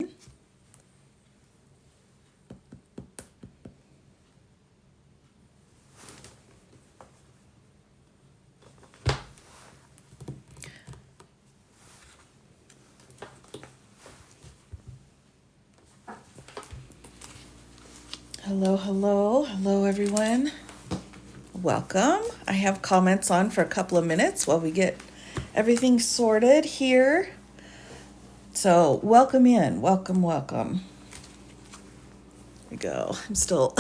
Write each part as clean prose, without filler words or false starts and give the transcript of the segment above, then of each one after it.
Hello, everyone. Welcome. I have comments on for a couple of minutes while we get everything sorted here. So, welcome in. Welcome. Here we go. I'm still,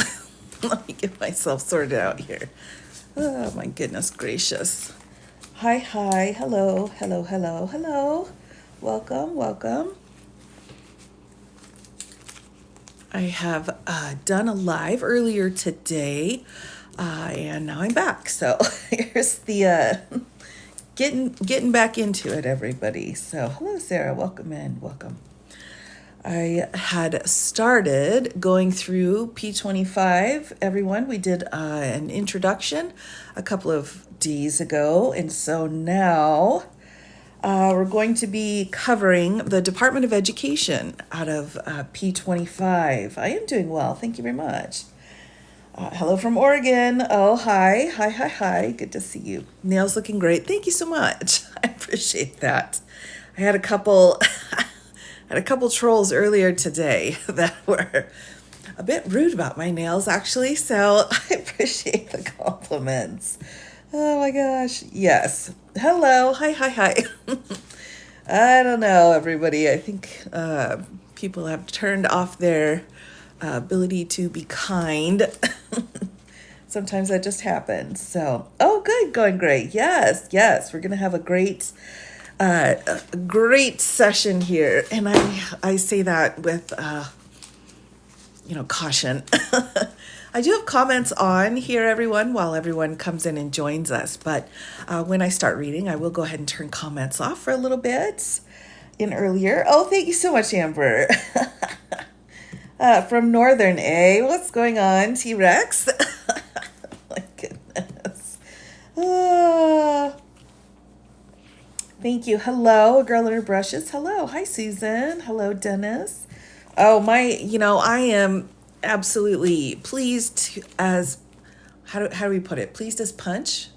let me get myself sorted out here. Oh, my goodness gracious. Hi. Hello. Welcome. I have done a live earlier today, and now I'm back. So here's the getting back into it, everybody. So hello, Sarah. Welcome in. Welcome. I had started going through P25. Everyone, we did an introduction a couple of days ago, and so now. We're going to be covering the Department of Education out of P25. I am doing well. Thank you very much. Hello from Oregon. Oh, hi. Good to see you. Nails looking great. Thank you so much. I appreciate that. I had a couple trolls earlier today that were a bit rude about my nails, actually. So I appreciate the compliments. Oh my gosh. Yes. Hello. Hi. I don't know, everybody. I think people have turned off their ability to be kind. Sometimes that just happens. So, oh, good. Going great. Yes. We're going to have a great session here. And I say that with, caution. I do have comments on here, everyone, while everyone comes in and joins us. But when I start reading, I will go ahead and turn comments off for a little bit in earlier. Oh, thank you so much, Amber. From Northern, eh? What's going on, T-Rex? My goodness. Thank you. Hello, a girl in her brushes. Hello. Hi, Susan. Hello, Dennis. Oh, I am absolutely pleased as, how do we put it? Pleased as punch?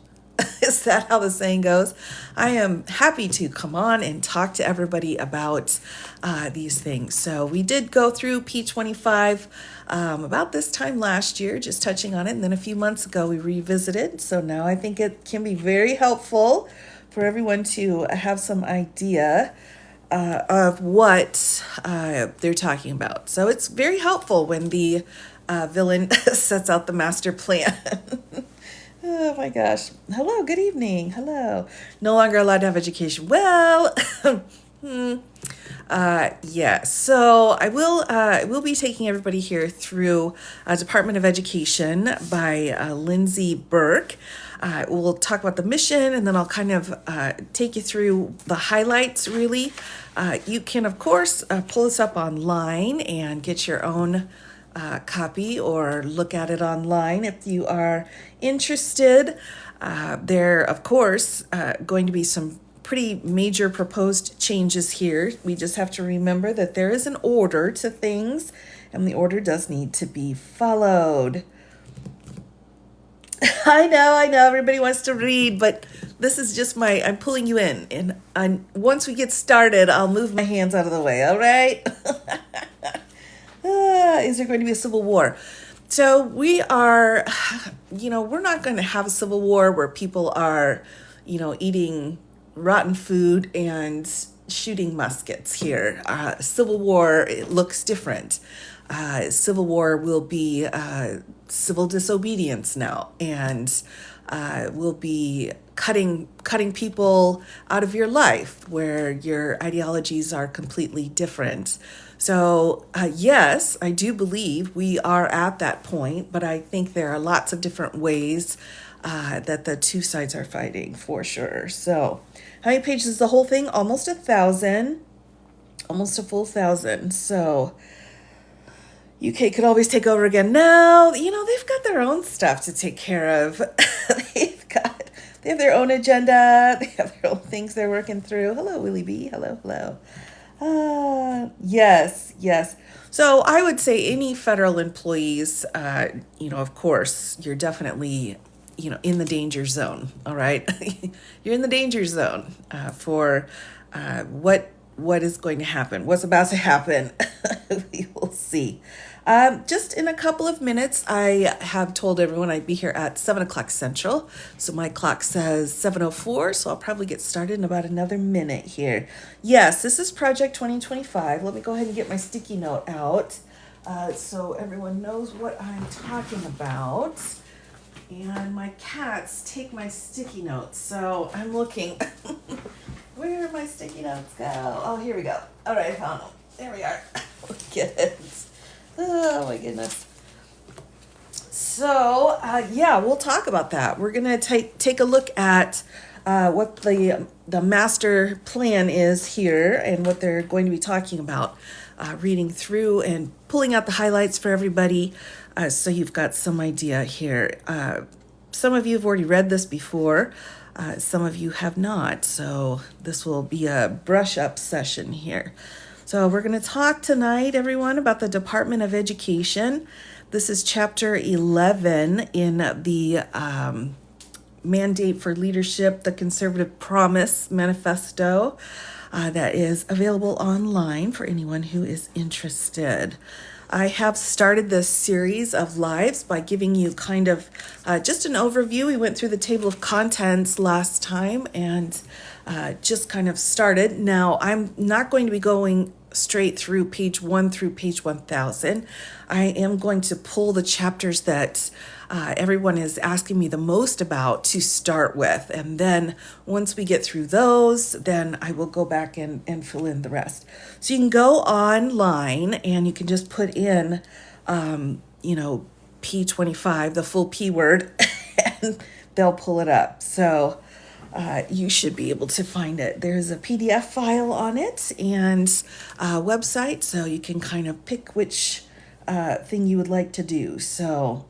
Is that how the saying goes? I am happy to come on and talk to everybody about these things. So we did go through P25 about this time last year, just touching on it. And then a few months ago, we revisited. So now I think it can be very helpful for everyone to have some idea of what they're talking about. So it's very helpful when the villain sets out the master plan. Oh my gosh. Hello, good evening. Hello. No longer allowed to have education. Well, yeah. So I will be taking everybody here through Department of Education by Lindsay Burke. We'll talk about the mission, and then I'll kind of take you through the highlights, really. You can, of course, pull this up online and get your own copy or look at it online if you are interested. There, of course, going to be some pretty major proposed changes here. We just have to remember that there is an order to things, and the order does need to be followed. I know, everybody wants to read, but this is just I'm pulling you in. And once we get started, I'll move my hands out of the way, all right? Is there going to be a civil war? So we are, we're not going to have a civil war where people are, eating rotten food and shooting muskets here. Civil war, it looks different. Civil war will be civil disobedience now, and will be cutting people out of your life where your ideologies are completely different. So yes, I do believe we are at that point, but I think there are lots of different ways that the two sides are fighting, for sure. So how many pages is the whole thing? Almost 1,000, almost a full 1,000. So UK could always take over again. No, they've got their own stuff to take care of. They have their own agenda. They have their own things they're working through. Hello, Willie B. Hello. Yes, yes. So I would say any federal employees, of course, you're definitely, in the danger zone. All right, you're in the danger zone for what is going to happen, what's about to happen. We will see. Just in a couple of minutes, I have told everyone I'd be here at 7 o'clock Central. So my clock says 7:04, so I'll probably get started in about another minute here. Yes, this is Project 2025. Let me go ahead and get my sticky note out so everyone knows what I'm talking about. And my cats take my sticky notes, so I'm looking. Where did my sticky notes go? Oh, here we go. All right, I found them. There we are. Good. Oh my goodness. So we'll talk about that. We're gonna take a look at what the master plan is here and what they're going to be talking about. Reading through and pulling out the highlights for everybody, so you've got some idea here. Some of you have already read this before. Some of you have not. So this will be a brush up session here. So we're going to talk tonight, everyone, about the Department of Education. This is chapter 11 in the Mandate for Leadership, the Conservative Promise Manifesto that is available online for anyone who is interested. I have started this series of lives by giving you kind of just an overview. We went through the table of contents last time and just kind of started. Now, I'm not going to be going straight through page 1 through page 1000. I am going to pull the chapters that everyone is asking me the most about to start with. And then once we get through those, then I will go back and fill in the rest. So you can go online and you can just put in, P25, the full P word, and they'll pull it up. So you should be able to find it. There's a PDF file on it and a website, so you can kind of pick which thing you would like to do. So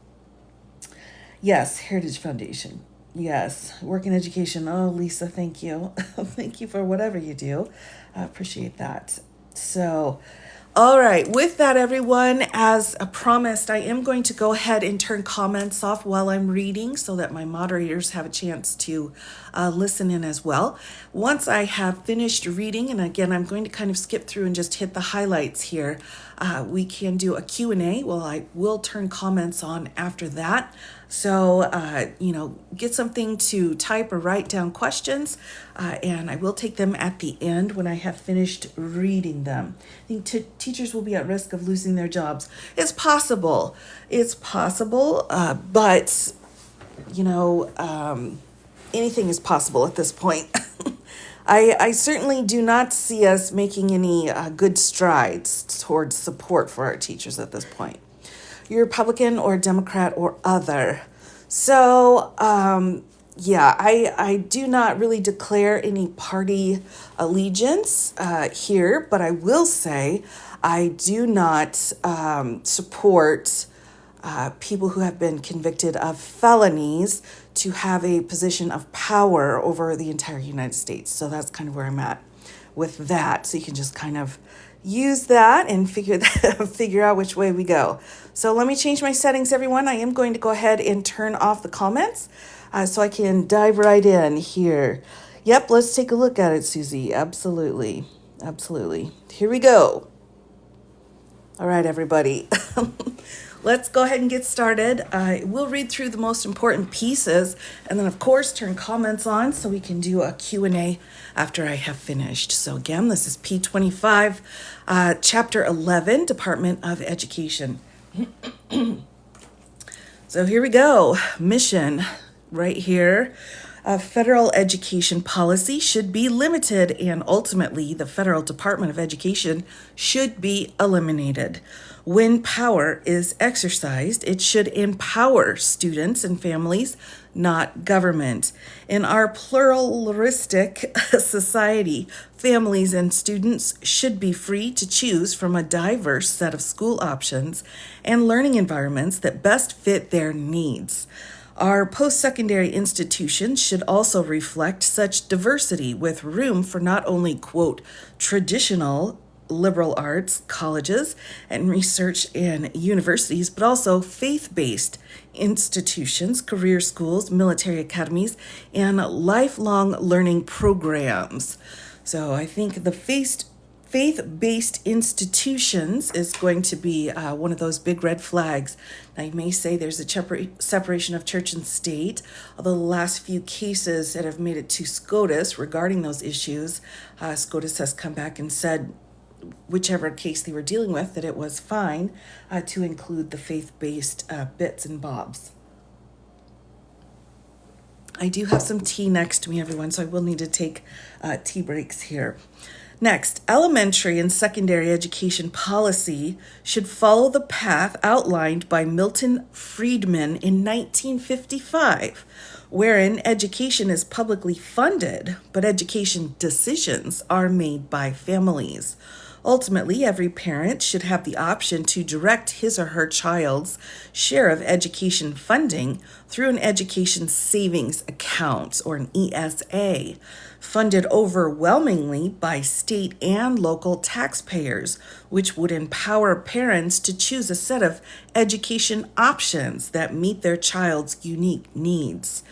yes, Heritage Foundation. Yes, work in education. Oh, Lisa, thank you. Thank you for whatever you do. I appreciate that. So, all right, with that, everyone, as promised, I am going to go ahead and turn comments off while I'm reading so that my moderators have a chance to listen in as well. Once I have finished reading, and again, I'm going to kind of skip through and just hit the highlights here, we can do a Q&A. Well, I will turn comments on after that. So, get something to type or write down questions, and I will take them at the end when I have finished reading them. I think teachers will be at risk of losing their jobs. It's possible. But, anything is possible at this point. I certainly do not see us making any good strides towards support for our teachers at this point. You're Republican or Democrat or other. So, I do not really declare any party allegiance here, but I will say I do not support people who have been convicted of felonies to have a position of power over the entire United States. So that's kind of where I'm at with that. So you can just kind of use that and figure out which way we go. So let me change my settings, everyone. I am going to go ahead and turn off the comments so I can dive right in here. Yep, let's take a look at it, Susie. Absolutely. Here we go. All right, everybody. Let's go ahead and get started. I will read through the most important pieces and then, of course, turn comments on so we can do a Q&A after I have finished. So again, this is P25, Chapter 11, Department of Education. So here we go. Mission right here. Federal education policy should be limited, and ultimately the Federal Department of Education should be eliminated. When power is exercised, it should empower students and families, not government. In our pluralistic society, families and students should be free to choose from a diverse set of school options and learning environments that best fit their needs. Our post-secondary institutions should also reflect such diversity with room for not only, quote, traditional liberal arts colleges and research in universities, but also faith-based institutions, career schools, military academies, and lifelong learning programs. So I think the faith-based institutions is going to be one of those big red flags. Now, you may say there's a separation of church and state, although the last few cases that have made it to SCOTUS regarding those issues, SCOTUS has come back and said, whichever case they were dealing with, that it was fine to include the faith-based bits and bobs. I do have some tea next to me, everyone, so I will need to take tea breaks here. Next, elementary and secondary education policy should follow the path outlined by Milton Friedman in 1955, wherein education is publicly funded, but education decisions are made by families. Ultimately, every parent should have the option to direct his or her child's share of education funding through an education savings account, or an ESA, funded overwhelmingly by state and local taxpayers, which would empower parents to choose a set of education options that meet their child's unique needs.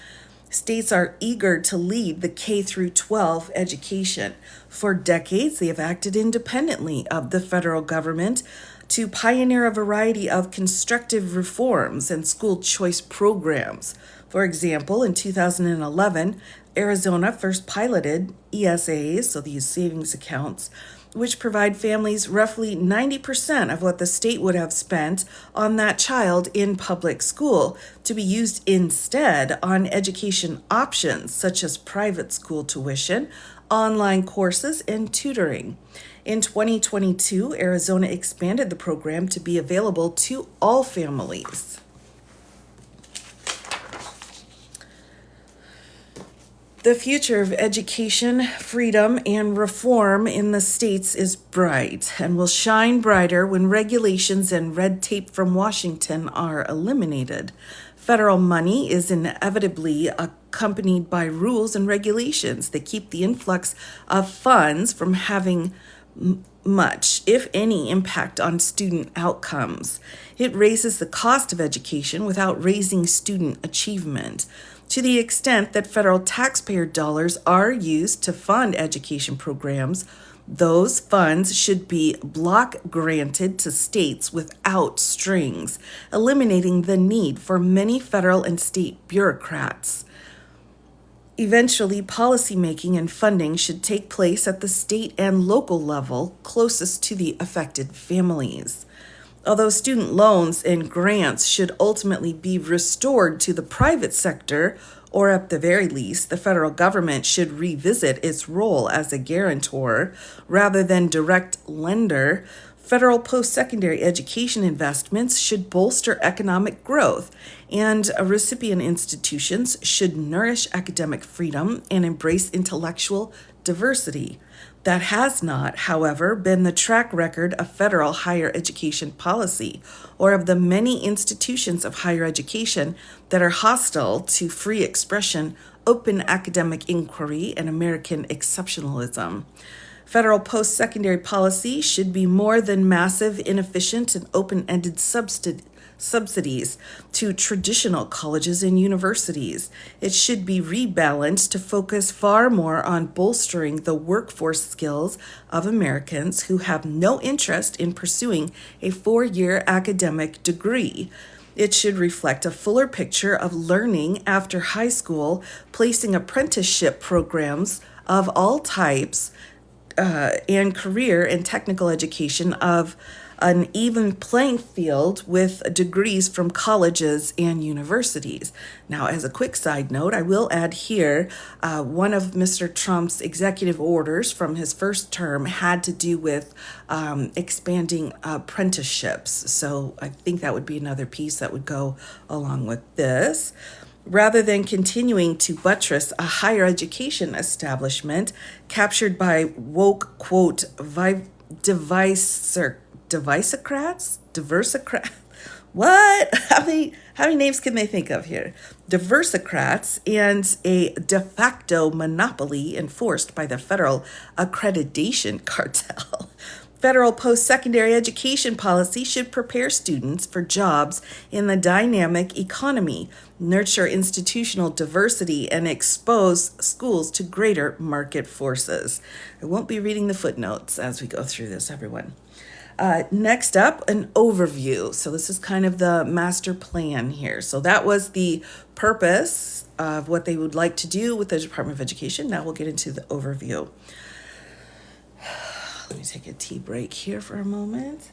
States are eager to lead the K through 12 education. For decades, they have acted independently of the federal government to pioneer a variety of constructive reforms and school choice programs. For example, in 2011, Arizona first piloted ESAs, so these savings accounts, which provide families roughly 90% of what the state would have spent on that child in public school to be used instead on education options such as private school tuition, online courses, and tutoring. In 2022, Arizona expanded the program to be available to all families. The future of education, freedom, and reform in the states is bright and will shine brighter when regulations and red tape from Washington are eliminated. Federal money is inevitably accompanied by rules and regulations that keep the influx of funds from having much, if any, impact on student outcomes. It raises the cost of education without raising student achievement. To the extent that federal taxpayer dollars are used to fund education programs, those funds should be block granted to states without strings, eliminating the need for many federal and state bureaucrats. Eventually, policymaking and funding should take place at the state and local level closest to the affected families. Although student loans and grants should ultimately be restored to the private sector, or at the very least, the federal government should revisit its role as a guarantor rather than direct lender, federal post-secondary education investments should bolster economic growth, and recipient institutions should nourish academic freedom and embrace intellectual diversity. That has not, however, been the track record of federal higher education policy or of the many institutions of higher education that are hostile to free expression, open academic inquiry, and American exceptionalism. Federal post-secondary policy should be more than massive, inefficient, and open-ended subsidies to traditional colleges and universities. It should be rebalanced to focus far more on bolstering the workforce skills of Americans who have no interest in pursuing a 4-year academic degree. It should reflect a fuller picture of learning after high school, placing apprenticeship programs of all types and career and technical education of an even playing field with degrees from colleges and universities. Now, as a quick side note, I will add here, one of Mr. Trump's executive orders from his first term had to do with expanding apprenticeships. So I think that would be another piece that would go along with this. Rather than continuing to buttress a higher education establishment captured by woke, quote, diversicrats? What? How many names can they think of here? Diversicrats and a de facto monopoly enforced by the federal accreditation cartel. Federal post-secondary education policy should prepare students for jobs in the dynamic economy, nurture institutional diversity, and expose schools to greater market forces. I won't be reading the footnotes as we go through this, everyone. Next up, an overview. So this is kind of the master plan here. So that was the purpose of what they would like to do with the Department of Education. Now we'll get into the overview. Let me take a tea break here for a moment.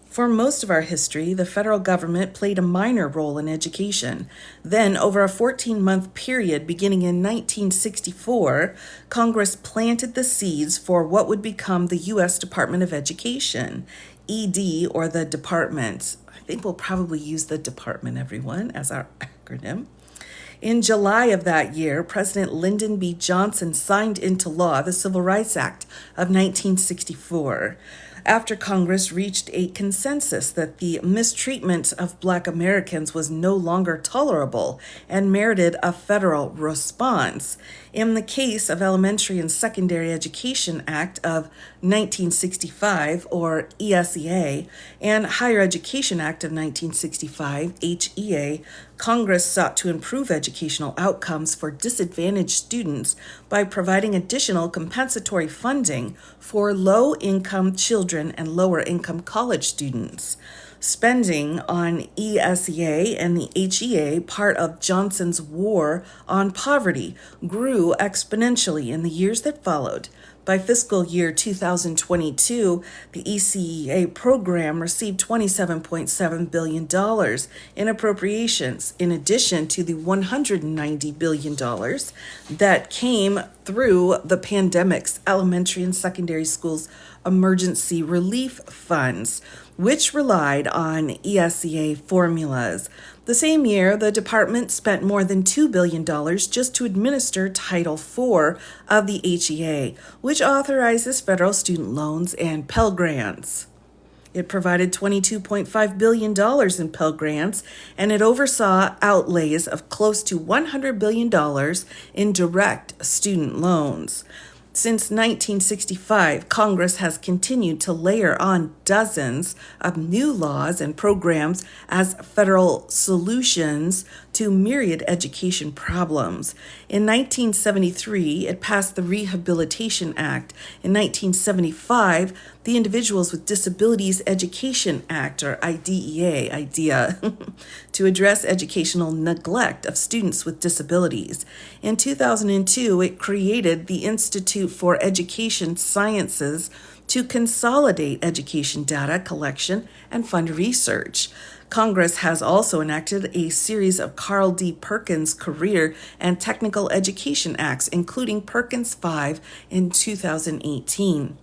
For most of our history, the federal government played a minor role in education. Then, over a 14-month period beginning in 1964, Congress planted the seeds for what would become the U.S. Department of Education, ED, or the Department. I think we'll probably use the Department, everyone, as our acronym. In July of that year, President Lyndon B. Johnson signed into law the Civil Rights Act of 1964. After Congress reached a consensus that the mistreatment of Black Americans was no longer tolerable and merited a federal response. In the case of Elementary and Secondary Education Act of 1965, or ESEA, and Higher Education Act of 1965, HEA, Congress sought to improve educational outcomes for disadvantaged students by providing additional compensatory funding for low-income children and lower-income college students. Spending on ESEA and the HEA, part of Johnson's war on poverty, grew exponentially in the years that followed. By fiscal year 2022, the ESEA program received $27.7 billion in appropriations, in addition to the $190 billion that came through the pandemic's elementary and secondary schools emergency relief funds, which relied on ESEA formulas. The same year, the department spent more than $2 billion just to administer Title IV of the HEA, which authorizes federal student loans and Pell Grants. It provided $22.5 billion in Pell Grants, and it oversaw outlays of close to $100 billion in direct student loans. Since 1965, Congress has continued to layer on dozens of new laws and programs as federal solutions to myriad education problems. In 1973, it passed the Rehabilitation Act. In 1975, the Individuals with Disabilities Education Act, or IDEA, to address educational neglect of students with disabilities. In 2002, it created the Institute for Education Sciences to consolidate education data collection and fund research. Congress has also enacted a series of Carl D. Perkins Career and Technical Education Acts, including Perkins 5 in 2018.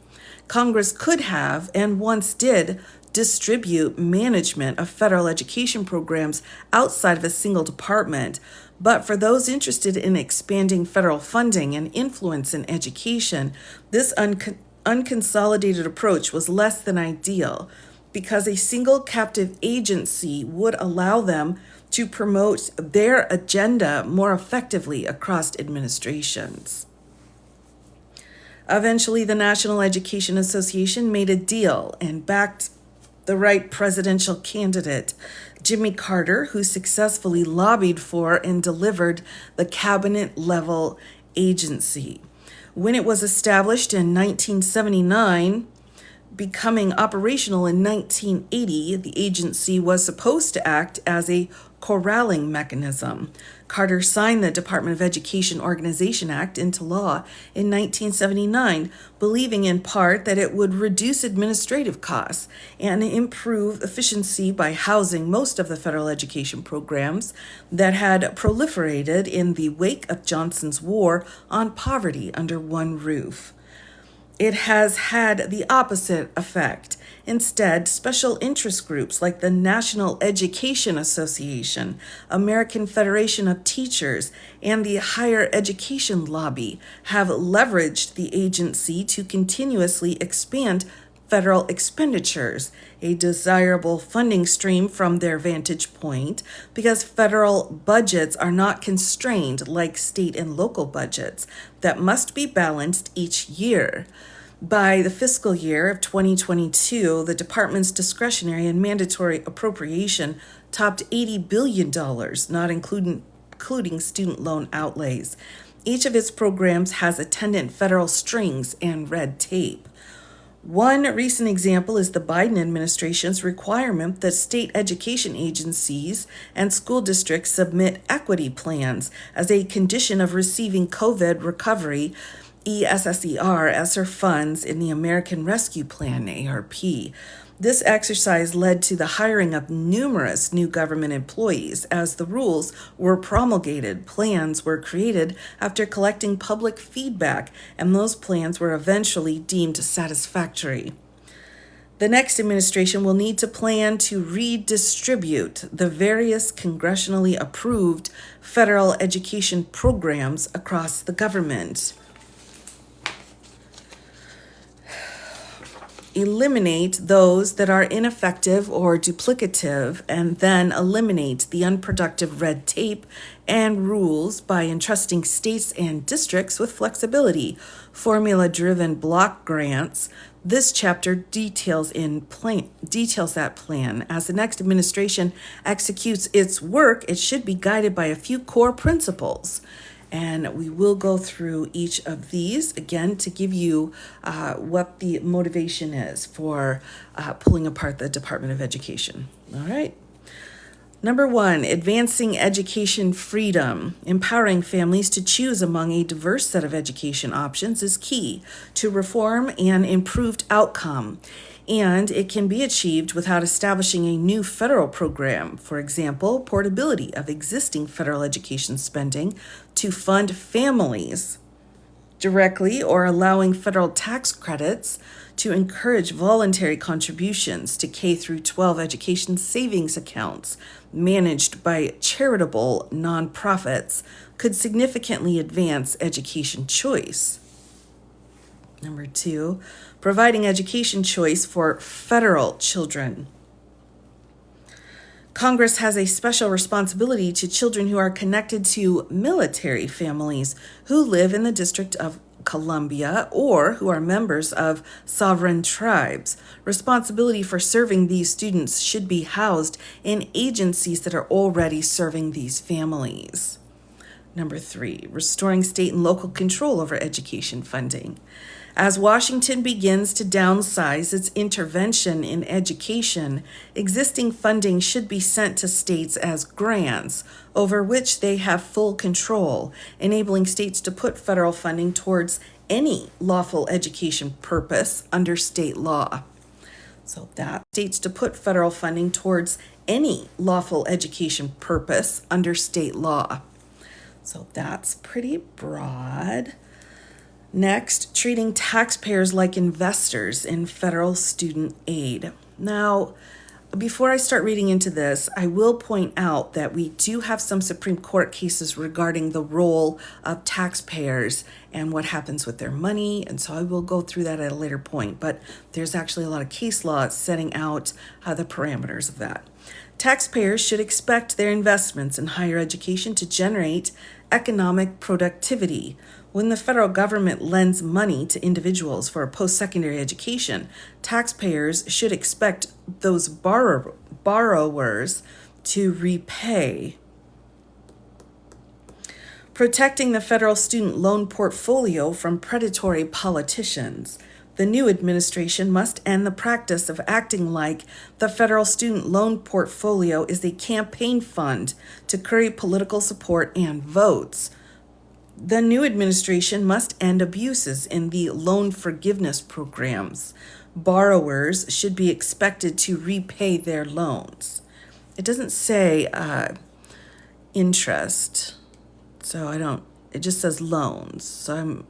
Congress could have, and once did, distribute management of federal education programs outside of a single department. But for those interested in expanding federal funding and influence in education, this unconsolidated approach was less than ideal, because a single captive agency would allow them to promote their agenda more effectively across administrations. Eventually, the National Education Association made a deal and backed the right presidential candidate, Jimmy Carter, who successfully lobbied for and delivered the cabinet-level agency. When it was established in 1979, becoming operational in 1980, the agency was supposed to act as a corralling mechanism. Carter signed the Department of Education Organization Act into law in 1979, believing in part that it would reduce administrative costs and improve efficiency by housing most of the federal education programs that had proliferated in the wake of Johnson's war on poverty under one roof. It has had the opposite effect. Instead, special interest groups like the National Education Association, American Federation of Teachers, and the Higher Education Lobby have leveraged the agency to continuously expand federal expenditures, a desirable funding stream from their vantage point because federal budgets are not constrained like state and local budgets that must be balanced each year. By the fiscal year of 2022, the department's discretionary and mandatory appropriation topped $80 billion, not including student loan outlays. Each of its programs has attendant federal strings and red tape. One recent example is the Biden administration's requirement that state education agencies and school districts submit equity plans as a condition of receiving COVID recovery ESSER funds in the American Rescue Plan, ARP. This exercise led to the hiring of numerous new government employees. As the rules were promulgated, plans were created after collecting public feedback, and those plans were eventually deemed satisfactory. The next administration will need to plan to redistribute the various congressionally approved federal education programs across the government. Eliminate those that are ineffective or duplicative, and then eliminate the unproductive red tape and rules by entrusting states and districts with flexibility. Formula-driven block grants. This chapter details that plan. As the next administration executes its work, it should be guided by a few core principles. And we will go through each of these again to give you what the motivation is for pulling apart the Department of Education. All right. Number 1, advancing education freedom. Empowering families to choose among a diverse set of education options is key to reform and improved outcome. And it can be achieved without establishing a new federal program. For example, portability of existing federal education spending to fund families directly, or allowing federal tax credits to encourage voluntary contributions to K through 12 education savings accounts managed by charitable nonprofits could significantly advance education choice. Number 2, providing education choice for federal children. Congress has a special responsibility to children who are connected to military families who live in the District of Columbia or who are members of sovereign tribes. Responsibility for serving these students should be housed in agencies that are already serving these families. Number 3, restoring state and local control over education funding. As Washington begins to downsize its intervention in education, existing funding should be sent to states as grants over which they have full control, enabling states to put federal funding towards any lawful education purpose under state law. So that states to put federal funding towards any lawful education purpose under state law. So that's pretty broad. Next, treating taxpayers like investors in federal student aid. Now, before I start reading into this, I will point out that we do have some Supreme Court cases regarding the role of taxpayers and what happens with their money, and so I will go through that at a later point, but there's actually a lot of case law setting out the parameters of that. Taxpayers should expect their investments in higher education to generate economic productivity. When the federal government lends money to individuals for a post-secondary education, taxpayers should expect those borrowers to repay. Protecting the federal student loan portfolio from predatory politicians. The new administration must end the practice of acting like the federal student loan portfolio is a campaign fund to curry political support and votes. The new administration must end abuses in the loan forgiveness programs. Borrowers should be expected to repay their loans. It doesn't say interest, so it just says loans. So I'm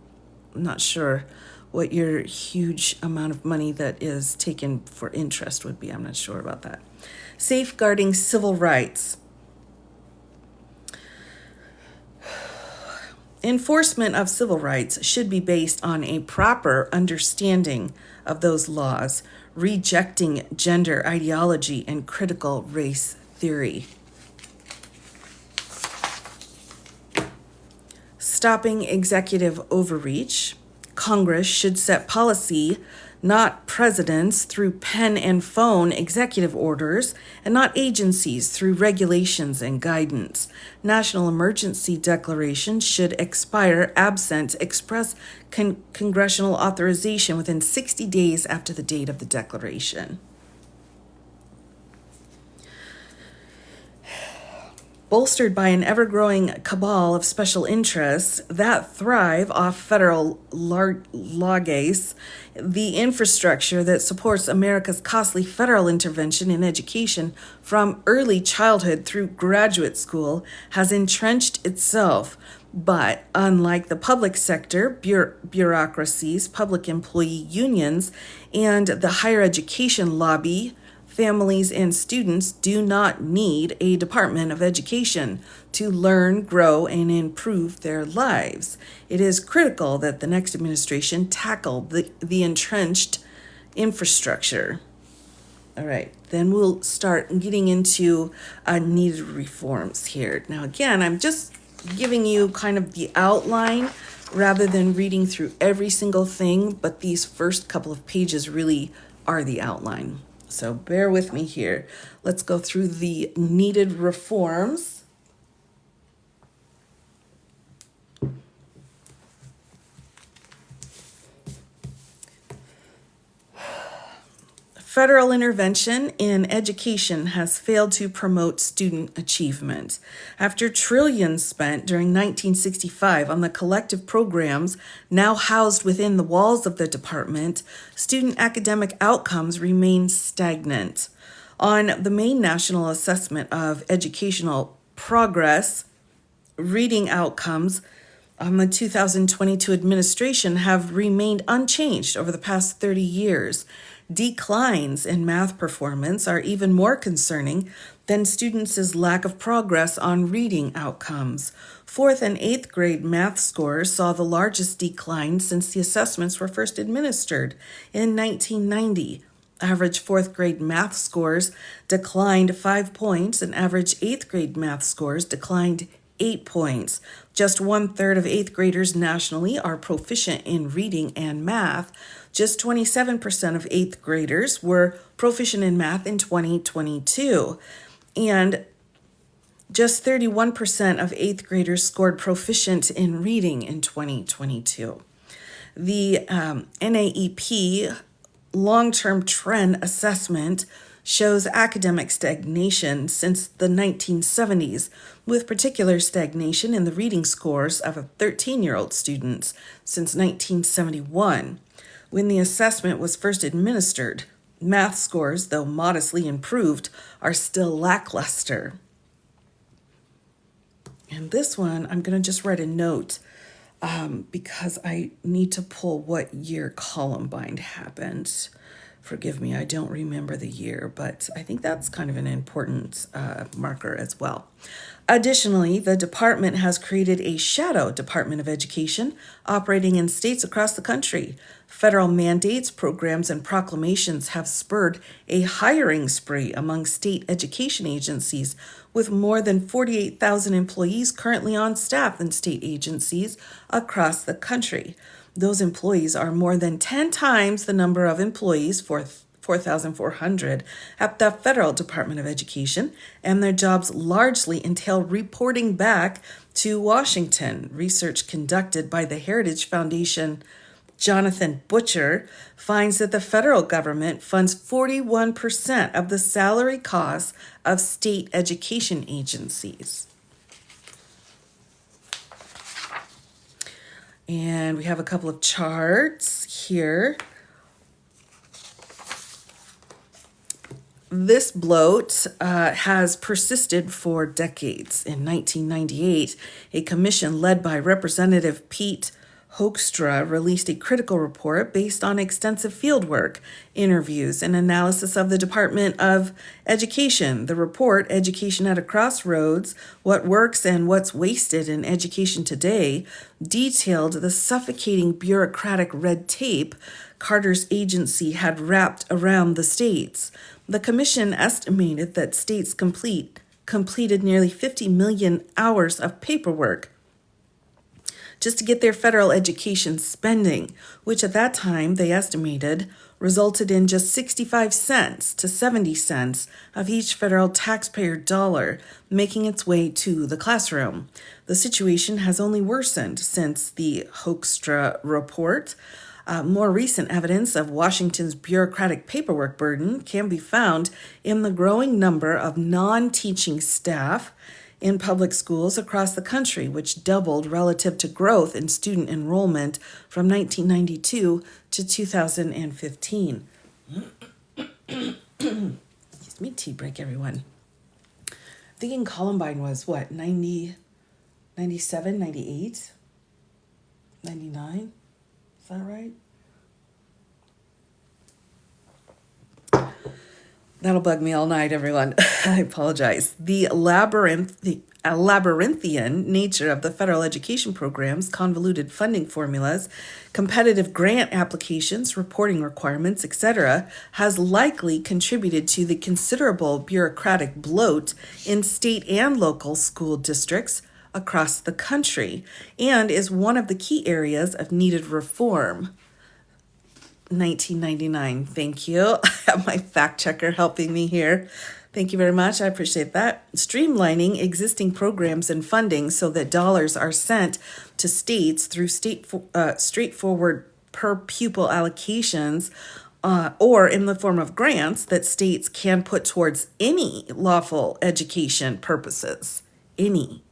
not sure what your huge amount of money that is taken for interest would be. I'm not sure about that. Safeguarding civil rights. Enforcement of civil rights should be based on a proper understanding of those laws, rejecting gender ideology and critical race theory. Stopping executive overreach. Congress should set policy, not presidents through pen and phone executive orders, and not agencies through regulations and guidance. National emergency declarations should expire absent express congressional authorization within 60 days after the date of the declaration. Bolstered by an ever-growing cabal of special interests that thrive off federal largesse, the infrastructure that supports America's costly federal intervention in education from early childhood through graduate school has entrenched itself. But unlike the public sector, bureaucracies, public employee unions, and the higher education lobby, families and students do not need a Department of Education to learn, grow, and improve their lives. It is critical that the next administration tackle the entrenched infrastructure. All right, then we'll start getting into needed reforms here. Now, again, I'm just giving you kind of the outline rather than reading through every single thing, but these first couple of pages really are the outline. So bear with me here. Let's go through the needed reforms. Federal intervention in education has failed to promote student achievement. After trillions spent during 1965 on the collective programs now housed within the walls of the department, student academic outcomes remain stagnant. On the main national assessment of educational progress, reading outcomes on the 2022 administration have remained unchanged over the past 30 years. Declines in math performance are even more concerning than students' lack of progress on reading outcomes. 4th and 8th grade math scores saw the largest decline since the assessments were first administered in 1990. Average 4th grade math scores declined 5 points, and average 8th grade math scores declined 8 points. Just 1/3 of 8th graders nationally are proficient in reading and math. Just 27% of 8th graders were proficient in math in 2022. And just 31% of 8th graders scored proficient in reading in 2022. The NAEP long-term trend assessment shows academic stagnation since the 1970s, with particular stagnation in the reading scores of 13-year-old students since 1971. When the assessment was first administered, math scores, though modestly improved, are still lackluster. And this one, I'm going to just write a note because I need to pull what year Columbine happened. Forgive me, I don't remember the year, but I think that's kind of an important marker as well. Additionally, the department has created a shadow Department of Education operating in states across the country. Federal mandates, programs, and proclamations have spurred a hiring spree among state education agencies, with more than 48,000 employees currently on staff in state agencies across the country. Those employees are more than 10 times the number of employees, 4,400, at the Federal Department of Education, and their jobs largely entail reporting back to Washington. Research conducted by the Heritage Foundation, Jonathan Butcher, finds that the federal government funds 41% of the salary costs of state education agencies. And we have a couple of charts here. This bloat has persisted for decades. In 1998, a commission led by Representative P25 Hoekstra released a critical report based on extensive fieldwork, interviews, and analysis of the Department of Education. The report, Education at a Crossroads, What Works and What's Wasted in Education Today, detailed the suffocating bureaucratic red tape Carter's agency had wrapped around the states. The commission estimated that states completed nearly 50 million hours of paperwork just to get their federal education spending, which at that time they estimated resulted in just 65 cents to 70 cents of each federal taxpayer dollar making its way to the classroom. The situation has only worsened since the Hoekstra report. More recent evidence of Washington's bureaucratic paperwork burden can be found in the growing number of non-teaching staff in public schools across the country, which doubled relative to growth in student enrollment from 1992 to 2015. Excuse me, tea break, everyone. Thinking Columbine was what, 90, 97, 98, 99? Is that right? That'll bug me all night, everyone. I apologize. The labyrinthian nature of the federal education programs, convoluted funding formulas, competitive grant applications, reporting requirements, etc., has likely contributed to the considerable bureaucratic bloat in state and local school districts across the country, and is one of the key areas of needed reform. 1999. Thank you. I have my fact checker helping me here. Thank you very much. I appreciate that. Streamlining existing programs and funding so that dollars are sent to states through straightforward per pupil allocations or in the form of grants that states can put towards any lawful education purposes. Any.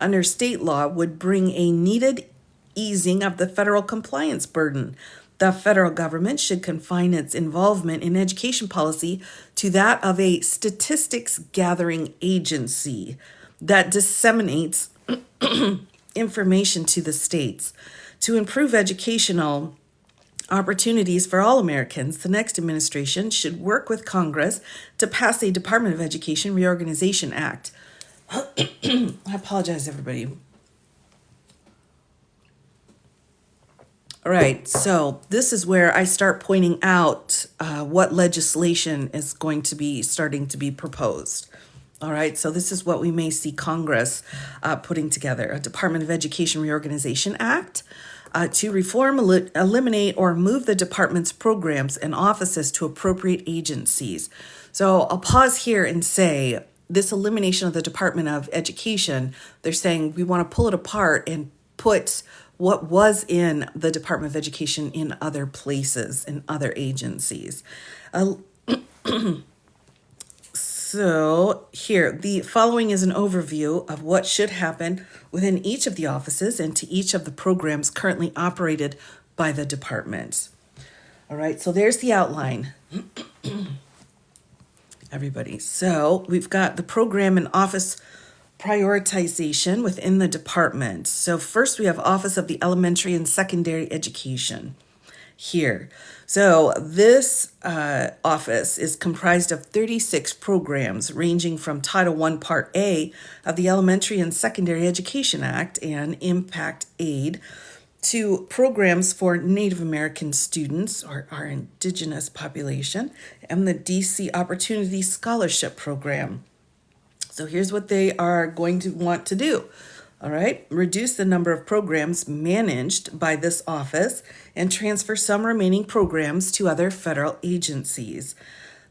Under state law would bring a needed easing of the federal compliance burden. The federal government should confine its involvement in education policy to that of a statistics gathering agency that disseminates information to the states. To improve educational opportunities for all Americans, the next administration should work with Congress to pass a Department of Education Reorganization Act. I apologize, everybody. All right, so this is where I start pointing out what legislation is going to be starting to be proposed. All right, so this is what we may see Congress putting together: a Department of Education Reorganization Act to reform, eliminate, or move the department's programs and offices to appropriate agencies. So I'll pause here and say this elimination of the Department of Education, they're saying we want to pull it apart and put what was in the Department of Education in other places, in other agencies. So here, the following is an overview of what should happen within each of the offices and to each of the programs currently operated by the department. All right, so there's the outline. Everybody. So we've got the program and office prioritization within the department. So first we have Office of the Elementary and Secondary Education here. So this office is comprised of 36 programs ranging from Title I Part A of the Elementary and Secondary Education Act and Impact Aid to programs for Native American students or our indigenous population and the DC Opportunity Scholarship Program. So here's what they are going to want to do. All right, reduce the number of programs managed by this office and transfer some remaining programs to other federal agencies.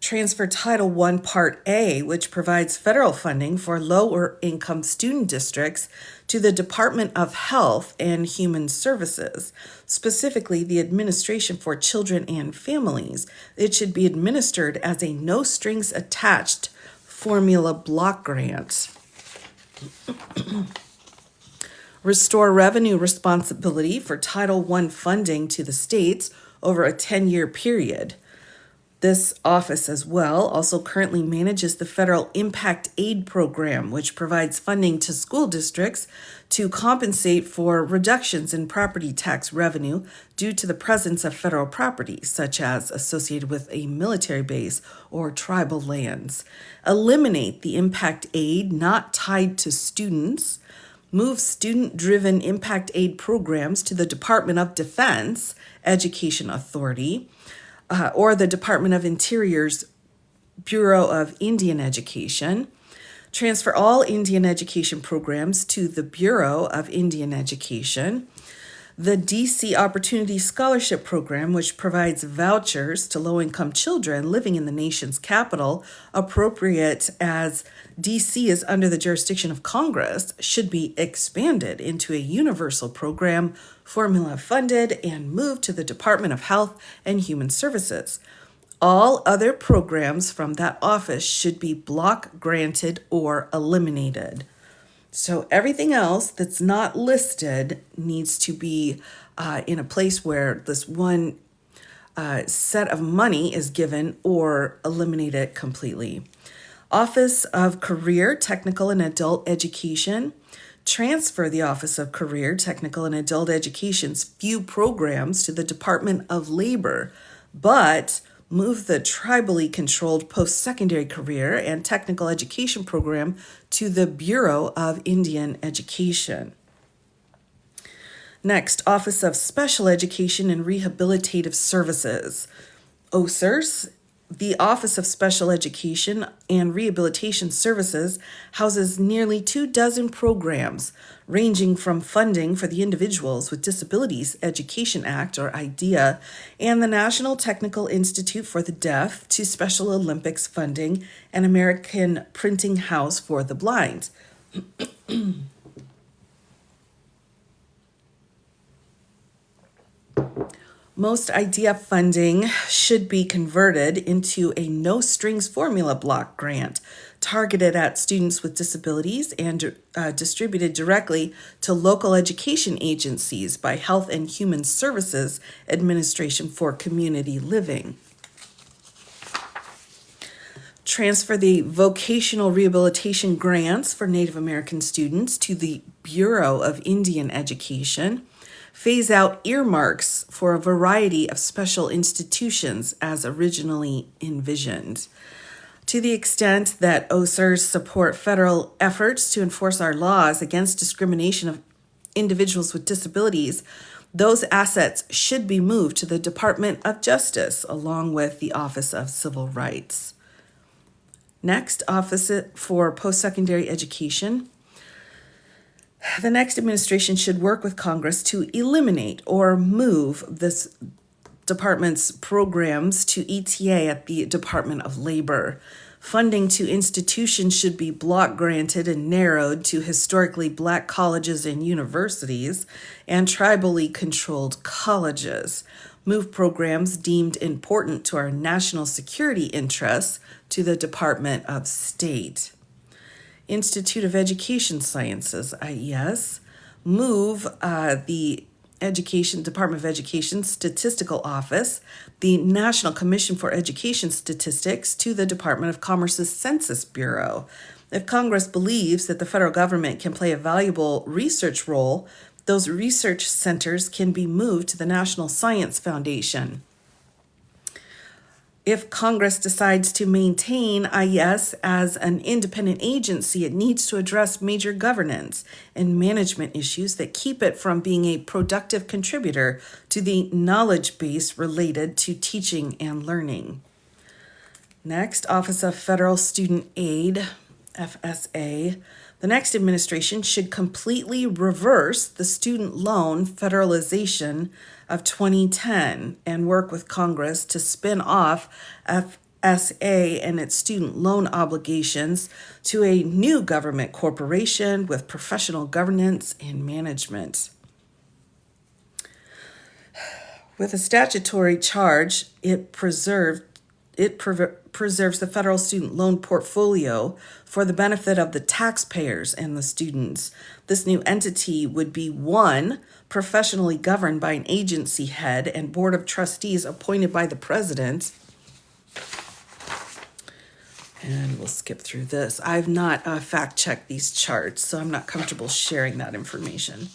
Transfer Title I Part A, which provides federal funding for lower income student districts, to the Department of Health and Human Services, specifically the Administration for Children and Families. It should be administered as a no strings attached formula block grant. Restore revenue responsibility for Title I funding to the states over a 10-year period. This office as well also currently manages the federal Impact Aid Program, which provides funding to school districts to compensate for reductions in property tax revenue due to the presence of federal property, such as associated with a military base or tribal lands. Eliminate the impact aid not tied to students. Move student-driven impact aid programs to the Department of Defense Education Authority, or the Department of Interior's Bureau of Indian Education. Transfer all Indian education programs to the Bureau of Indian Education. The DC Opportunity Scholarship Program, which provides vouchers to low-income children living in the nation's capital, appropriate as DC is under the jurisdiction of Congress, should be expanded into a universal program, formula funded, and moved to the Department of Health and Human Services. All other programs from that office should be block granted or eliminated. So everything else that's not listed needs to be in a place where this one set of money is given or eliminate it completely. Office of Career, Technical, and Adult Education. Transfer the Office of Career, Technical, and Adult Education's few programs to the Department of Labor, but move the tribally controlled post-secondary career and technical education program to the Bureau of Indian Education. Next, Office of Special Education and Rehabilitative Services. OSERS. The Office of Special Education and Rehabilitation Services houses nearly 24 programs, ranging from funding for the Individuals with Disabilities Education Act, or IDEA, and the National Technical Institute for the Deaf to Special Olympics funding and American Printing House for the Blind. Most IDEA funding should be converted into a no-strings formula block grant targeted at students with disabilities and distributed directly to local education agencies by Health and Human Services Administration for Community Living. Transfer the vocational rehabilitation grants for Native American students to the Bureau of Indian Education. Phase out earmarks for a variety of special institutions as originally envisioned. To the extent that OSERs support federal efforts to enforce our laws against discrimination of individuals with disabilities, those assets should be moved to the Department of Justice along with the Office of Civil Rights. Next, Office for Post-Secondary Education. The next administration should work with Congress to eliminate or move this department's programs to ETA at the Department of Labor. Funding to institutions should be block granted and narrowed to historically Black colleges and universities and tribally controlled colleges. Move programs deemed important to our national security interests to the Department of State. Institute of Education Sciences, IES, move the Department of Education Statistical Office, the National Commission for Education Statistics, to the Department of Commerce's Census Bureau. If Congress believes that the federal government can play a valuable research role, those research centers can be moved to the National Science Foundation. If Congress decides to maintain IES as an independent agency, it needs to address major governance and management issues that keep it from being a productive contributor to the knowledge base related to teaching and learning. Next, Office of Federal Student Aid, FSA. The next administration should completely reverse the student loan federalization of 2010 and work with Congress to spin off FSA and its student loan obligations to a new government corporation with professional governance and management. With a statutory charge, it preserves the federal student loan portfolio for the benefit of the taxpayers and the students. This new entity would be one, professionally governed by an agency head and board of trustees appointed by the president. And we'll skip through this. I've not fact-checked these charts, so I'm not comfortable sharing that information.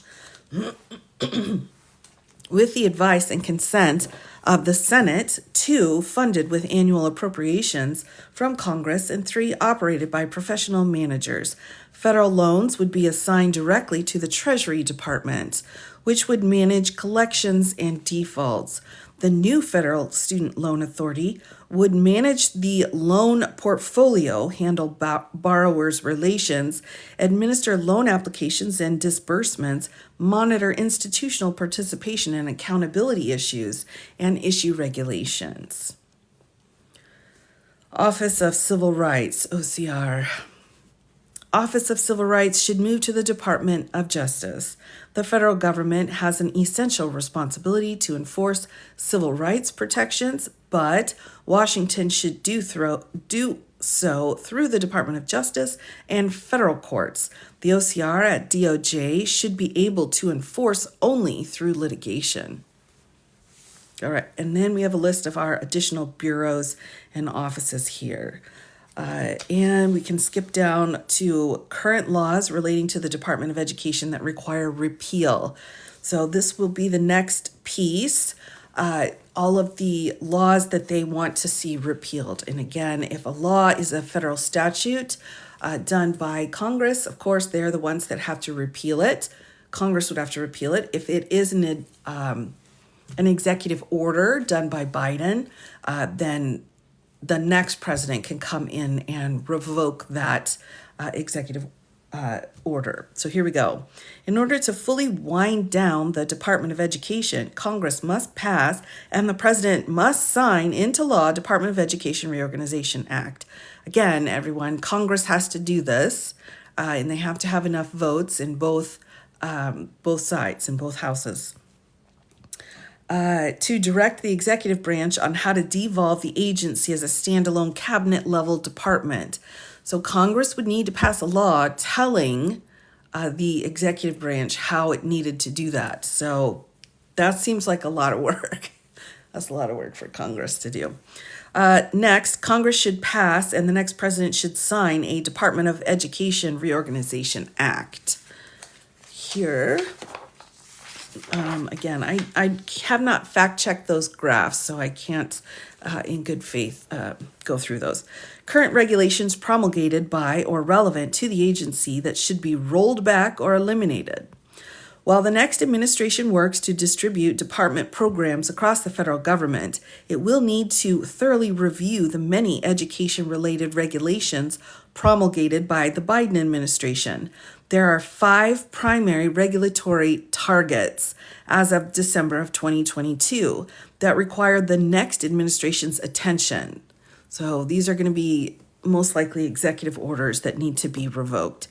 With the advice and consent of the Senate, 2 funded with annual appropriations from Congress, and 3 operated by professional managers. Federal loans would be assigned directly to the Treasury Department, which would manage collections and defaults. The new Federal Student Loan Authority would manage the loan portfolio, handle borrowers' relations, administer loan applications and disbursements, monitor institutional participation and accountability issues, and issue regulations. Office of Civil Rights, OCR. Office of Civil Rights should move to the Department of Justice. The federal government has an essential responsibility to enforce civil rights protections, but Washington should do so through the Department of Justice and federal courts. The OCR at DOJ should be able to enforce only through litigation. All right, and then we have a list of our additional bureaus and offices here. And we can skip down to current laws relating to the Department of Education that require repeal. So this will be the next piece. All of the laws that they want to see repealed. And again, if a law is a federal statute done by Congress, of course, they're the ones that have to repeal it. Congress would have to repeal it. If it is an executive order done by Biden, then the next president can come in and revoke that executive order. So here we go. In order to fully wind down the Department of Education, Congress must pass and the president must sign into law Department of Education Reorganization Act. Again, everyone, Congress has to do this, and they have to have enough votes in both sides, in both houses. To direct the executive branch on how to devolve the agency as a standalone cabinet-level department. So Congress would need to pass a law telling the executive branch how it needed to do that. So that seems like a lot of work. That's a lot of work for Congress to do. Next, Congress should pass and the next president should sign a Department of Education Reorganization Act. Here... again, I have not fact-checked those graphs, so I can't, in good faith, go through those. Current regulations promulgated by or relevant to the agency that should be rolled back or eliminated. While the next administration works to distribute department programs across the federal government, it will need to thoroughly review the many education-related regulations promulgated by the Biden administration. There are 5 primary regulatory targets as of December of 2022 that require the next administration's attention. So these are going to be most likely executive orders that need to be revoked.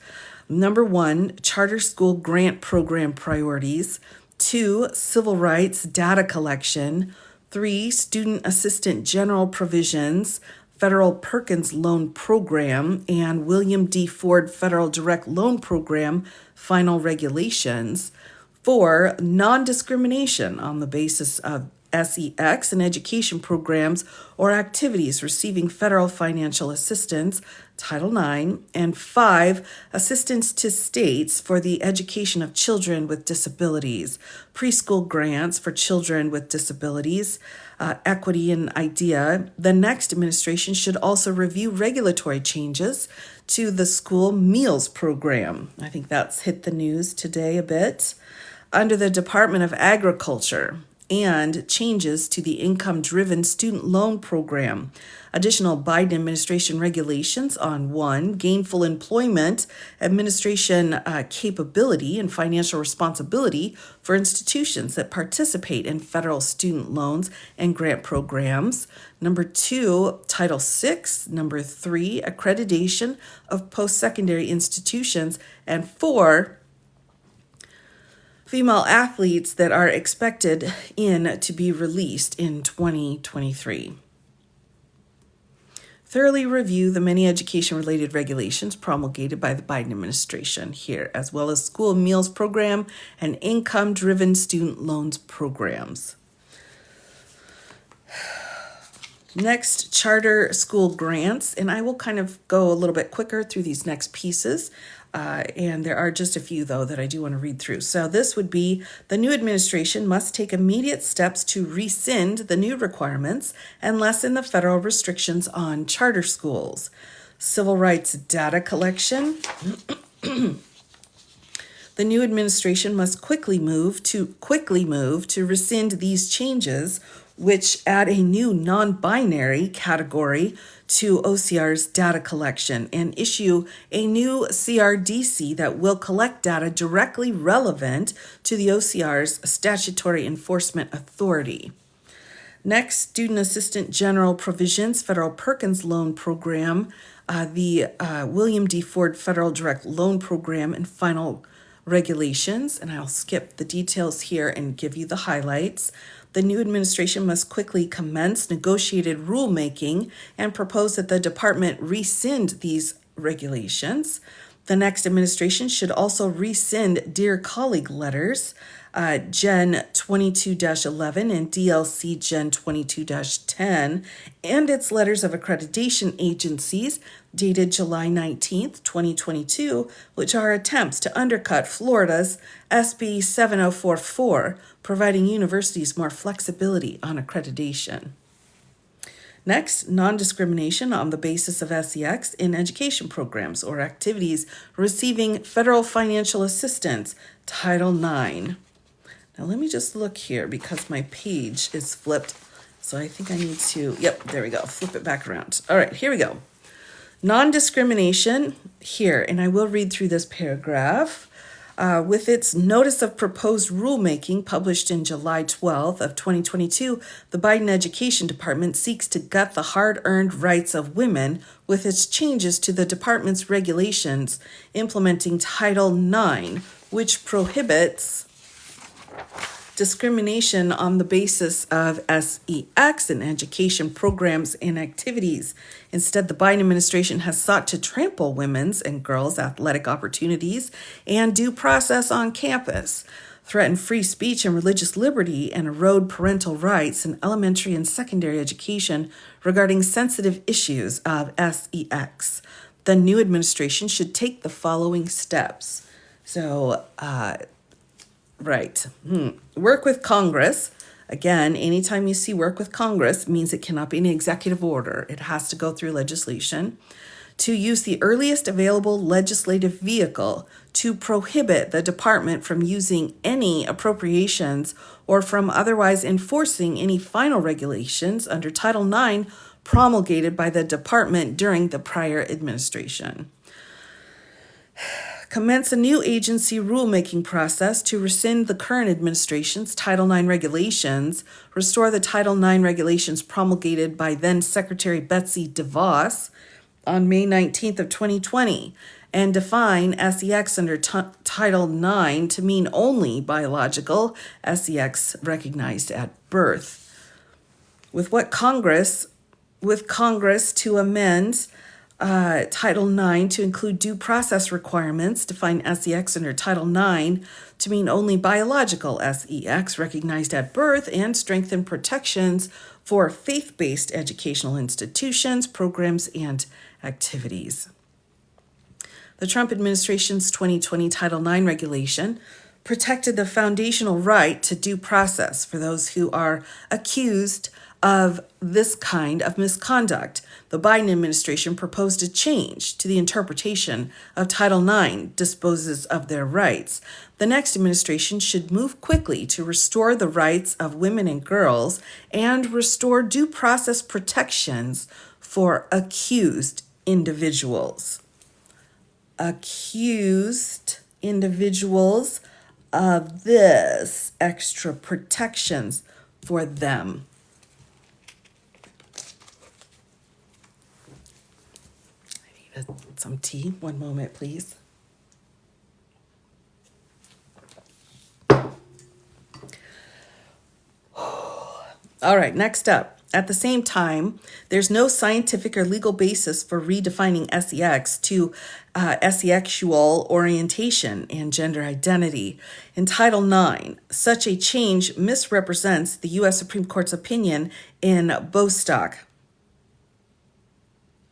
Number 1, charter school grant program priorities. 2, civil rights data collection. 3, student assistant general provisions. Federal Perkins Loan Program and William D. Ford Federal Direct Loan Program final regulations. 4, non-discrimination on the basis of SEX and education programs or activities receiving federal financial assistance, Title IX. And 5, assistance to states for the education of children with disabilities, preschool grants for children with disabilities, equity and IDEA. The next administration should also review regulatory changes to the school meals program. I think that's hit the news today a bit. Under the Department of Agriculture, and changes to the income-driven student loan program. Additional Biden administration regulations on 1, gainful employment, administration capability, and financial responsibility for institutions that participate in federal student loans and grant programs. Number 2, Title VI. Number 3, accreditation of post-secondary institutions. And 4, female athletes that are expected to be released in 2023. Thoroughly review the many education-related regulations promulgated by the Biden administration here, as well as school meals program and income-driven student loans programs. Next, charter school grants, and I will kind of go a little bit quicker through these next pieces. And there are just a few, though, that I do want to read through. So this would be the new administration must take immediate steps to rescind the new requirements and lessen the federal restrictions on charter schools. Civil rights data collection. The new administration must quickly move to rescind these changes, which add a new non-binary category to OCR's data collection and issue a new CRDC that will collect data directly relevant to the OCR's statutory enforcement authority. Next, Student Assistant General Provisions Federal Perkins Loan Program, the William D. Ford Federal Direct Loan Program, and final regulations, and I'll skip the details here and give you the highlights. The new administration must quickly commence negotiated rulemaking and propose that the department rescind these regulations. The next administration should also rescind Dear Colleague letters, Gen 22-11 and DLC Gen 22-10, and its letters of accreditation agencies dated July 19th, 2022, which are attempts to undercut Florida's SB 7044, providing universities more flexibility on accreditation. Next, non-discrimination on the basis of SEX in education programs or activities receiving federal financial assistance, Title IX. Now let me just look here because my page is flipped. So I think I need to, there we go, flip it back around. All right, here we go. Non-discrimination here, and I will read through this paragraph. With its notice of proposed rulemaking published in July 12th of 2022, the Biden Education Department seeks to gut the hard-earned rights of women with its changes to the department's regulations implementing Title IX, which prohibits discrimination on the basis of SEX in education programs and activities. Instead, the Biden administration has sought to trample women's and girls' athletic opportunities and due process on campus, threaten free speech and religious liberty, and erode parental rights in elementary and secondary education regarding sensitive issues of SEX. The new administration should take the following steps. Work with Congress. Again, anytime you see work with Congress means it cannot be an executive order. It has to go through legislation. To use the earliest available legislative vehicle to prohibit the department from using any appropriations or from otherwise enforcing any final regulations under Title IX promulgated by the department during the prior administration. Commence a new agency rulemaking process to rescind the current administration's Title IX regulations, restore the Title IX regulations promulgated by then Secretary Betsy DeVos on May 19th of 2020, and define SEX under Title IX to mean only biological SEX recognized at birth. With Congress to amend Title IX to include due process requirements, define SEX under Title IX to mean only biological SEX recognized at birth, and strengthen protections for faith-based educational institutions, programs, and activities. The Trump administration's 2020 Title IX regulation protected the foundational right to due process for those who are accused of this kind of misconduct. The Biden administration proposed a change to the interpretation of Title IX disposes of their rights. The next administration should move quickly to restore the rights of women and girls and restore due process protections for accused individuals. Accused individuals of this extra protections for them. Some tea. One moment, please. All right, next up. At the same time, there's no scientific or legal basis for redefining SEX to sexual orientation and gender identity. In Title IX, such a change misrepresents the U.S. Supreme Court's opinion in Bostock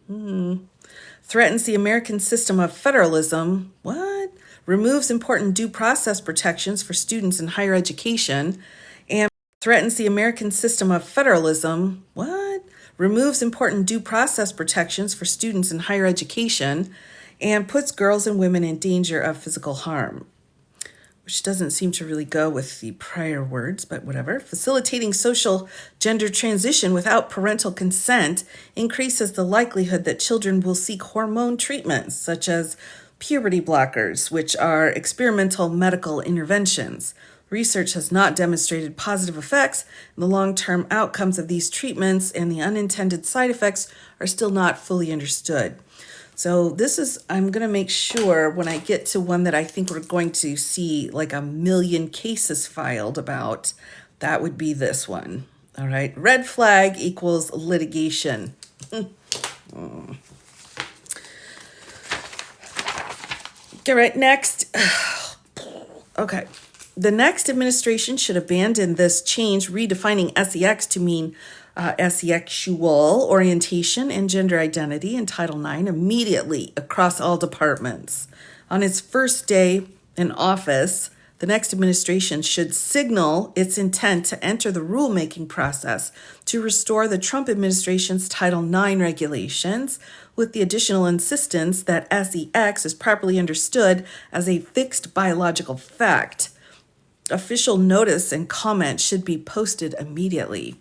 Threatens the American system of federalism. What? Removes important due process protections for students in higher education. And threatens the American system of federalism. What? Removes important due process protections for students in higher education and puts girls and women in danger of physical harm, which doesn't seem to really go with the prior words, but whatever. Facilitating social gender transition without parental consent increases the likelihood that children will seek hormone treatments, such as puberty blockers, which are experimental medical interventions. Research has not demonstrated positive effects, and the long-term outcomes of these treatments and the unintended side effects are still not fully understood. So I'm going to make sure when I get to one that I think we're going to see like a million cases filed about, that would be this one. All right. Red flag equals litigation. All right. Next. Okay. The next administration should abandon this change, redefining SEX to mean sexual orientation and gender identity in Title IX immediately across all departments. On its first day in office, the next administration should signal its intent to enter the rulemaking process to restore the Trump administration's Title IX regulations, with the additional insistence that SEX is properly understood as a fixed biological fact. Official notice and comment should be posted immediately.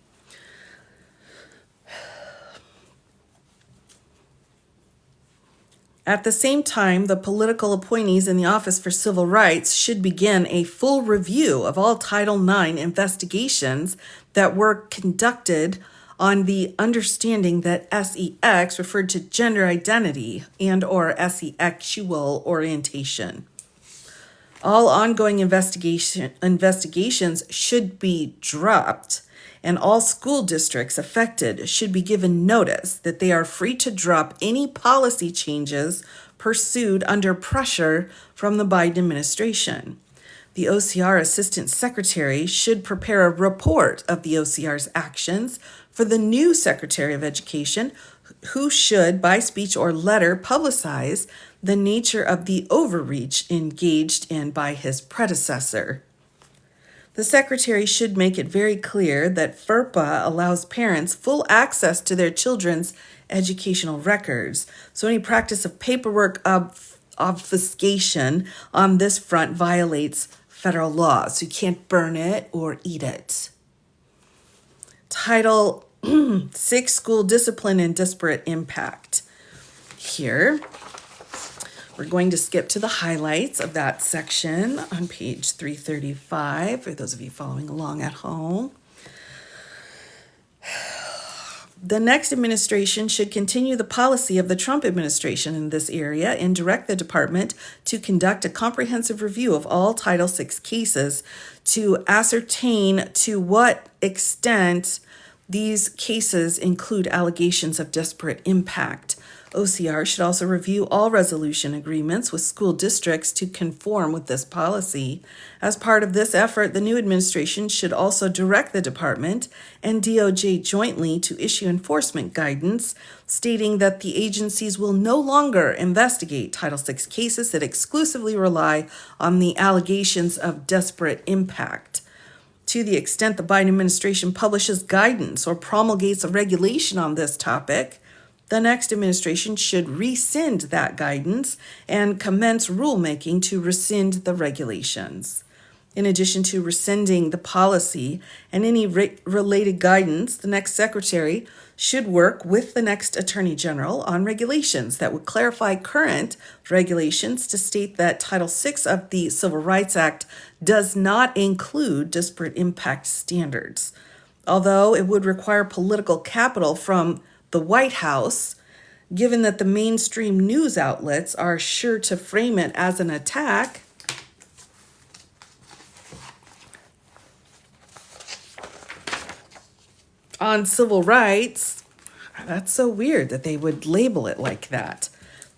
At the same time, the political appointees in the Office for Civil Rights should begin a full review of all Title IX investigations that were conducted on the understanding that SEX referred to gender identity and/or sexual orientation. All ongoing investigations should be dropped, and all school districts affected should be given notice that they are free to drop any policy changes pursued under pressure from the Biden administration. The OCR Assistant Secretary should prepare a report of the OCR's actions for the new Secretary of Education, who should, by speech or letter, publicize the nature of the overreach engaged in by his predecessor. The Secretary should make it very clear that FERPA allows parents full access to their children's educational records, so any practice of paperwork obfuscation on this front violates federal law, so you can't burn it or eat it. Title 6, School Discipline and Disparate Impact. Here, we're going to skip to the highlights of that section on page 335, for those of you following along at home. The next administration should continue the policy of the Trump administration in this area and direct the department to conduct a comprehensive review of all Title VI cases to ascertain to what extent these cases include allegations of disparate impact. OCR should also review all resolution agreements with school districts to conform with this policy. As part of this effort, the new administration should also direct the department and DOJ jointly to issue enforcement guidance stating that the agencies will no longer investigate Title VI cases that exclusively rely on the allegations of disparate impact. To the extent the Biden administration publishes guidance or promulgates a regulation on this topic, the next administration should rescind that guidance and commence rulemaking to rescind the regulations. In addition to rescinding the policy and any related guidance, the next secretary should work with the next attorney general on regulations that would clarify current regulations to state that Title VI of the Civil Rights Act does not include disparate impact standards. Although it would require political capital from the White House, given that the mainstream news outlets are sure to frame it as an attack, on civil rights, that's so weird that they would label it like that.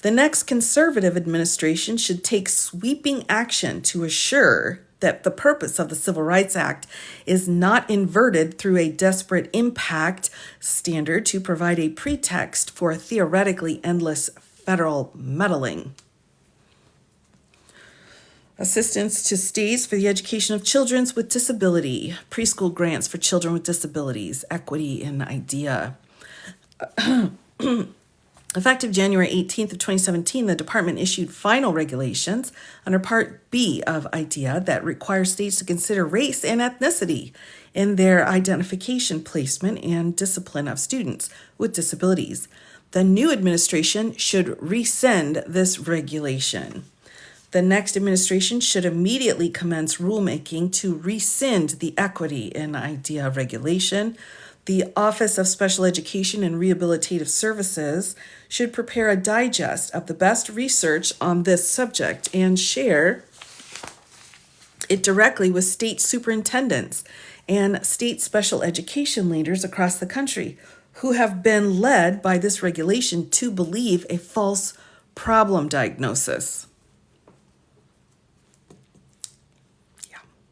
The next conservative administration should take sweeping action to assure that the purpose of the Civil Rights Act is not inverted through a disparate impact standard to provide a pretext for theoretically endless federal meddling. Assistance to states for the education of children with disability, preschool grants for children with disabilities, equity in IDEA. Effective January 18th of 2017, the department issued final regulations under Part B of IDEA that require states to consider race and ethnicity in their identification, placement, and discipline of students with disabilities. The new administration should rescind this regulation. The next administration should immediately commence rulemaking to rescind the equity in IDEA regulation. The Office of Special Education and Rehabilitative Services should prepare a digest of the best research on this subject and share it directly with state superintendents and state special education leaders across the country who have been led by this regulation to believe a false problem diagnosis.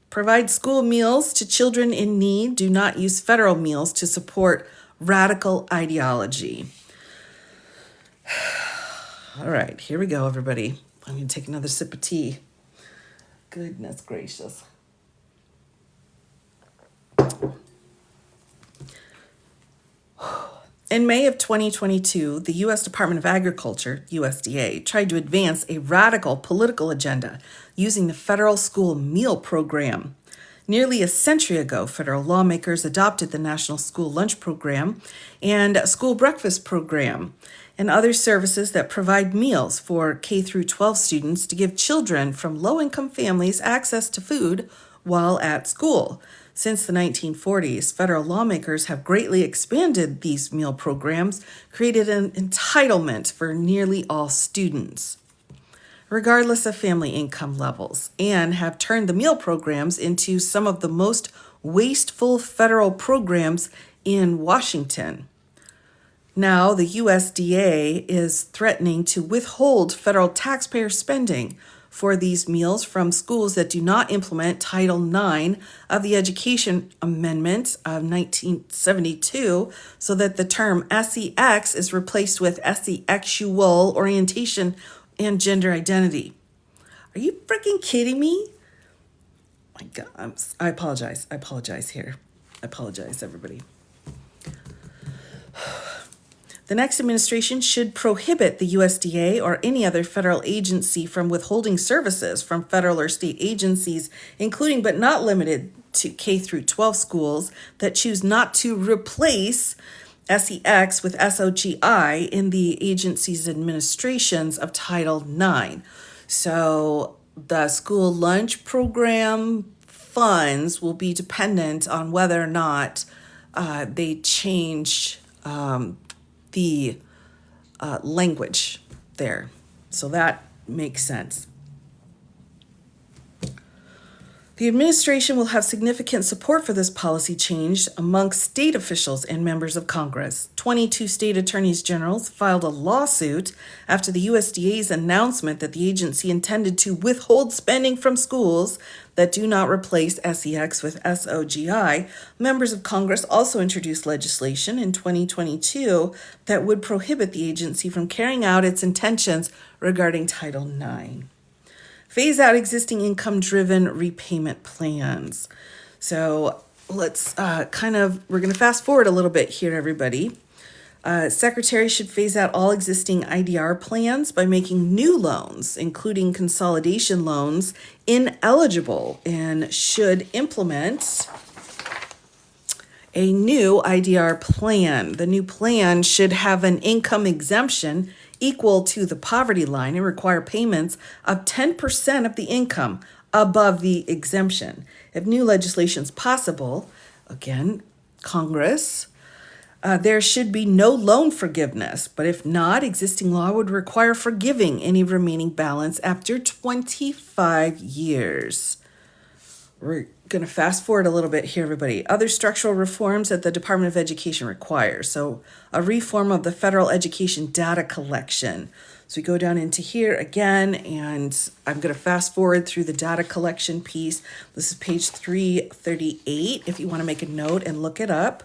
Provide school meals to children in need. Do not use federal meals to support radical ideology. All right, here we go, everybody. I'm going to take another sip of tea. Goodness gracious. In May of 2022, the U.S. Department of Agriculture, USDA, tried to advance a radical political agenda using the federal school meal program. Nearly a century ago, federal lawmakers adopted the National School Lunch Program and School Breakfast Program and other services that provide meals for K through 12 students to give children from low-income families access to food while at school. Since the 1940s, federal lawmakers have greatly expanded these meal programs, created an entitlement for nearly all students, regardless of family income levels, and have turned the meal programs into some of the most wasteful federal programs in Washington. Now, the USDA is threatening to withhold federal taxpayer spending for these meals from schools that do not implement Title IX of the Education Amendment of 1972, so that the term SEX is replaced with sexual orientation and gender identity. Are you freaking kidding me? My God, I apologize. I apologize here. I apologize, everybody. The next administration should prohibit the USDA or any other federal agency from withholding services from federal or state agencies, including but not limited to K through 12 schools that choose not to replace SEX with SOGI in the agency's administrations of Title IX. So the school lunch program funds will be dependent on whether or not they change the language there. So that makes sense. The administration will have significant support for this policy change amongst state officials and members of Congress. 22 state attorneys generals filed a lawsuit after the USDA's announcement that the agency intended to withhold spending from schools that do not replace SEX with SOGI. Members of Congress also introduced legislation in 2022 that would prohibit the agency from carrying out its intentions regarding Title IX. Phase out existing income-driven repayment plans. So let's we're going to fast forward a little bit here, everybody. Secretary should phase out all existing IDR plans by making new loans, including consolidation loans, ineligible, and should implement a new IDR plan. The new plan should have an income exemption equal to the poverty line and require payments of 10% of the income above the exemption. If new legislation is possible, again, Congress, there should be no loan forgiveness, but if not, existing law would require forgiving any remaining balance after 25 years. We're going to fast forward a little bit here, everybody. Other structural reforms that the Department of Education requires. So a reform of the federal education data collection. So we go down into here again, and I'm going to fast forward through the data collection piece. This is page 338 if you want to make a note and look it up.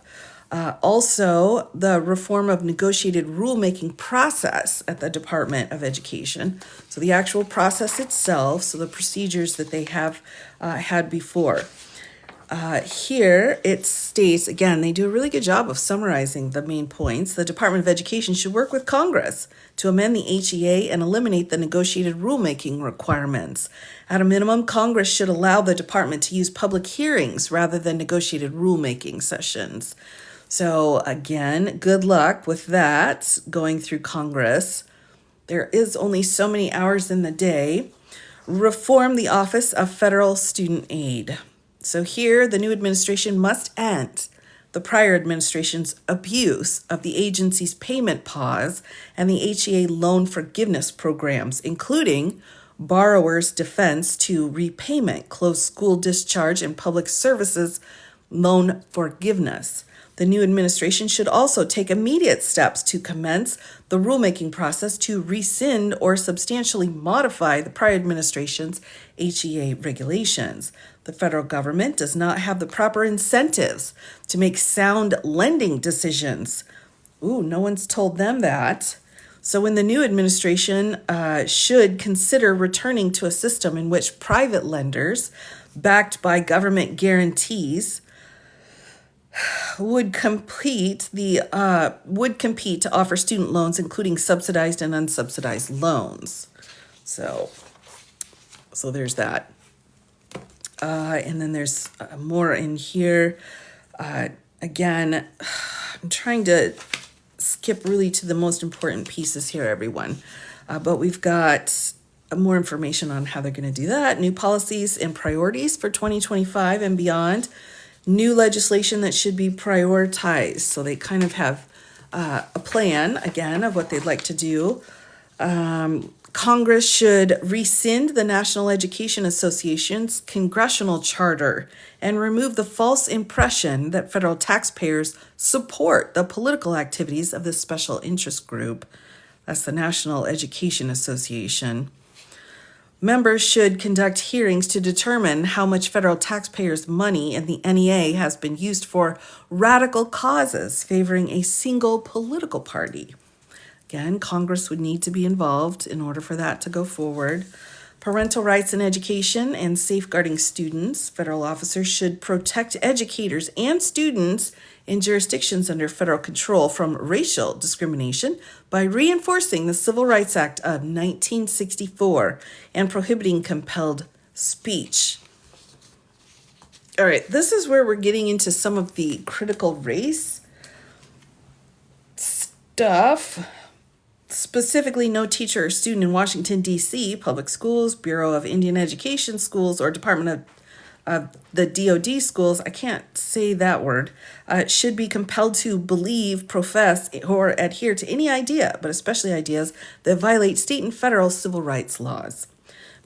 Also, the reform of negotiated rulemaking process at the Department of Education. So the actual process itself, so the procedures that they have had before. Here it states, again, they do a really good job of summarizing the main points. The Department of Education should work with Congress to amend the HEA and eliminate the negotiated rulemaking requirements. At a minimum, Congress should allow the department to use public hearings rather than negotiated rulemaking sessions. So again, good luck with that going through Congress. There is only so many hours in the day. Reform the Office of Federal Student Aid. So here, the new administration must end the prior administration's abuse of the agency's payment pause and the HEA loan forgiveness programs, including borrower's defense to repayment, closed school discharge, and public services loan forgiveness. The new administration should also take immediate steps to commence the rulemaking process to rescind or substantially modify the prior administration's HEA regulations. The federal government does not have the proper incentives to make sound lending decisions. Ooh, no one's told them that. So when the new administration should consider returning to a system in which private lenders, backed by government guarantees, would compete to offer student loans, including subsidized and unsubsidized loans. So there's that. And then there's more in here. Again, I'm trying to skip really to the most important pieces here, everyone. But we've got more information on how they're going to do that. New policies and priorities for 2025 and beyond. New legislation that should be prioritized. So they kind of have a plan, again, of what they'd like to do. Congress should rescind the National Education Association's congressional charter and remove the false impression that federal taxpayers support the political activities of this special interest group. That's the National Education Association. Members should conduct hearings to determine how much federal taxpayers' money in the NEA has been used for radical causes favoring a single political party. Again, Congress would need to be involved in order for that to go forward. Parental rights in education and safeguarding students. Federal officers should protect educators and students in jurisdictions under federal control from racial discrimination by reinforcing the Civil Rights Act of 1964 and prohibiting compelled speech. All right, this is where we're getting into some of the critical race stuff. Specifically, no teacher or student in Washington, D.C., public schools, Bureau of Indian Education schools, or Department of the DOD schools, I can't say that word, should be compelled to believe, profess, or adhere to any idea, but especially ideas that violate state and federal civil rights laws.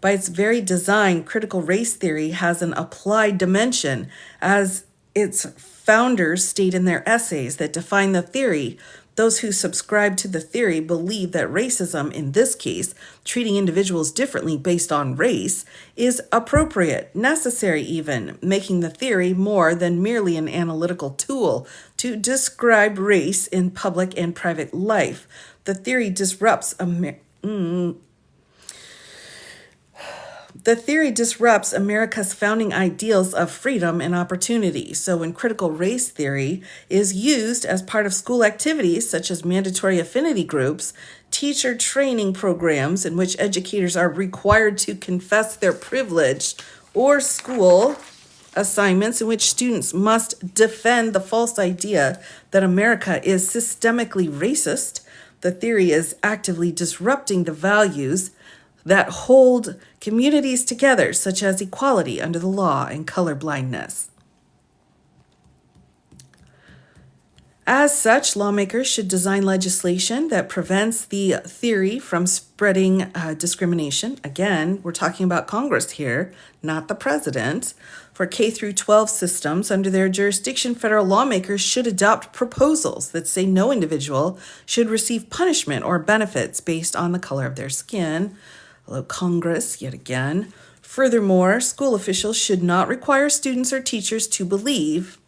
By its very design, critical race theory has an applied dimension, as its founders state in their essays that define the theory. Those who subscribe to the theory believe that racism, in this case, treating individuals differently based on race, is appropriate, necessary even, making the theory more than merely an analytical tool to describe race in public and private life. The theory disrupts America's founding ideals of freedom and opportunity. So when critical race theory is used as part of school activities such as mandatory affinity groups, teacher training programs in which educators are required to confess their privilege, or school assignments in which students must defend the false idea that America is systemically racist, the theory is actively disrupting the values that hold communities together, such as equality under the law and colorblindness. As such, lawmakers should design legislation that prevents the theory from spreading discrimination. Again, we're talking about Congress here, not the president. For K through 12 systems under their jurisdiction, federal lawmakers should adopt proposals that say no individual should receive punishment or benefits based on the color of their skin. Hello, Congress, yet again. Furthermore, school officials should not require students or teachers to believe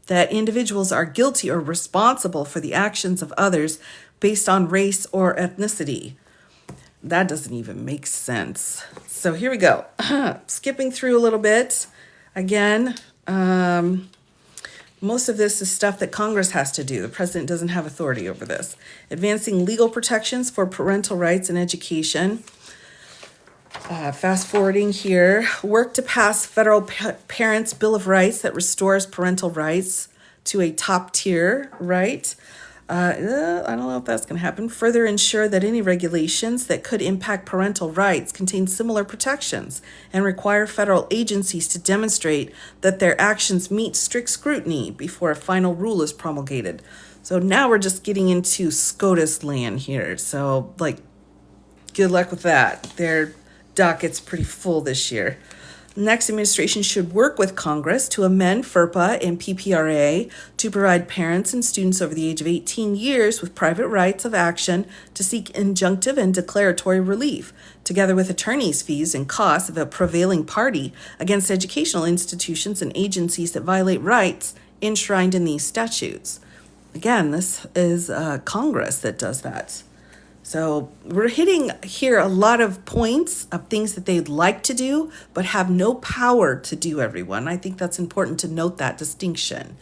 that individuals are guilty or responsible for the actions of others based on race or ethnicity. That doesn't even make sense. So here we go. Skipping through a little bit. Again, most of this is stuff that Congress has to do. The president doesn't have authority over this. Advancing legal protections for parental rights in education. Fast forwarding here, work to pass federal parents' Bill of Rights that restores parental rights to a top tier right. I don't know if that's going to happen. Further ensure that any regulations that could impact parental rights contain similar protections and require federal agencies to demonstrate that their actions meet strict scrutiny before a final rule is promulgated. So now we're just getting into SCOTUS land here. So, good luck with that. Their docket's pretty full this year. Next administration should work with Congress to amend FERPA and PPRA to provide parents and students over the age of 18 years with private rights of action to seek injunctive and declaratory relief, together with attorney's fees and costs of a prevailing party against educational institutions and agencies that violate rights enshrined in these statutes. Again, this is Congress that does that. So we're hitting here a lot of points of things that they'd like to do, but have no power to do, everyone. I think that's important to note that distinction.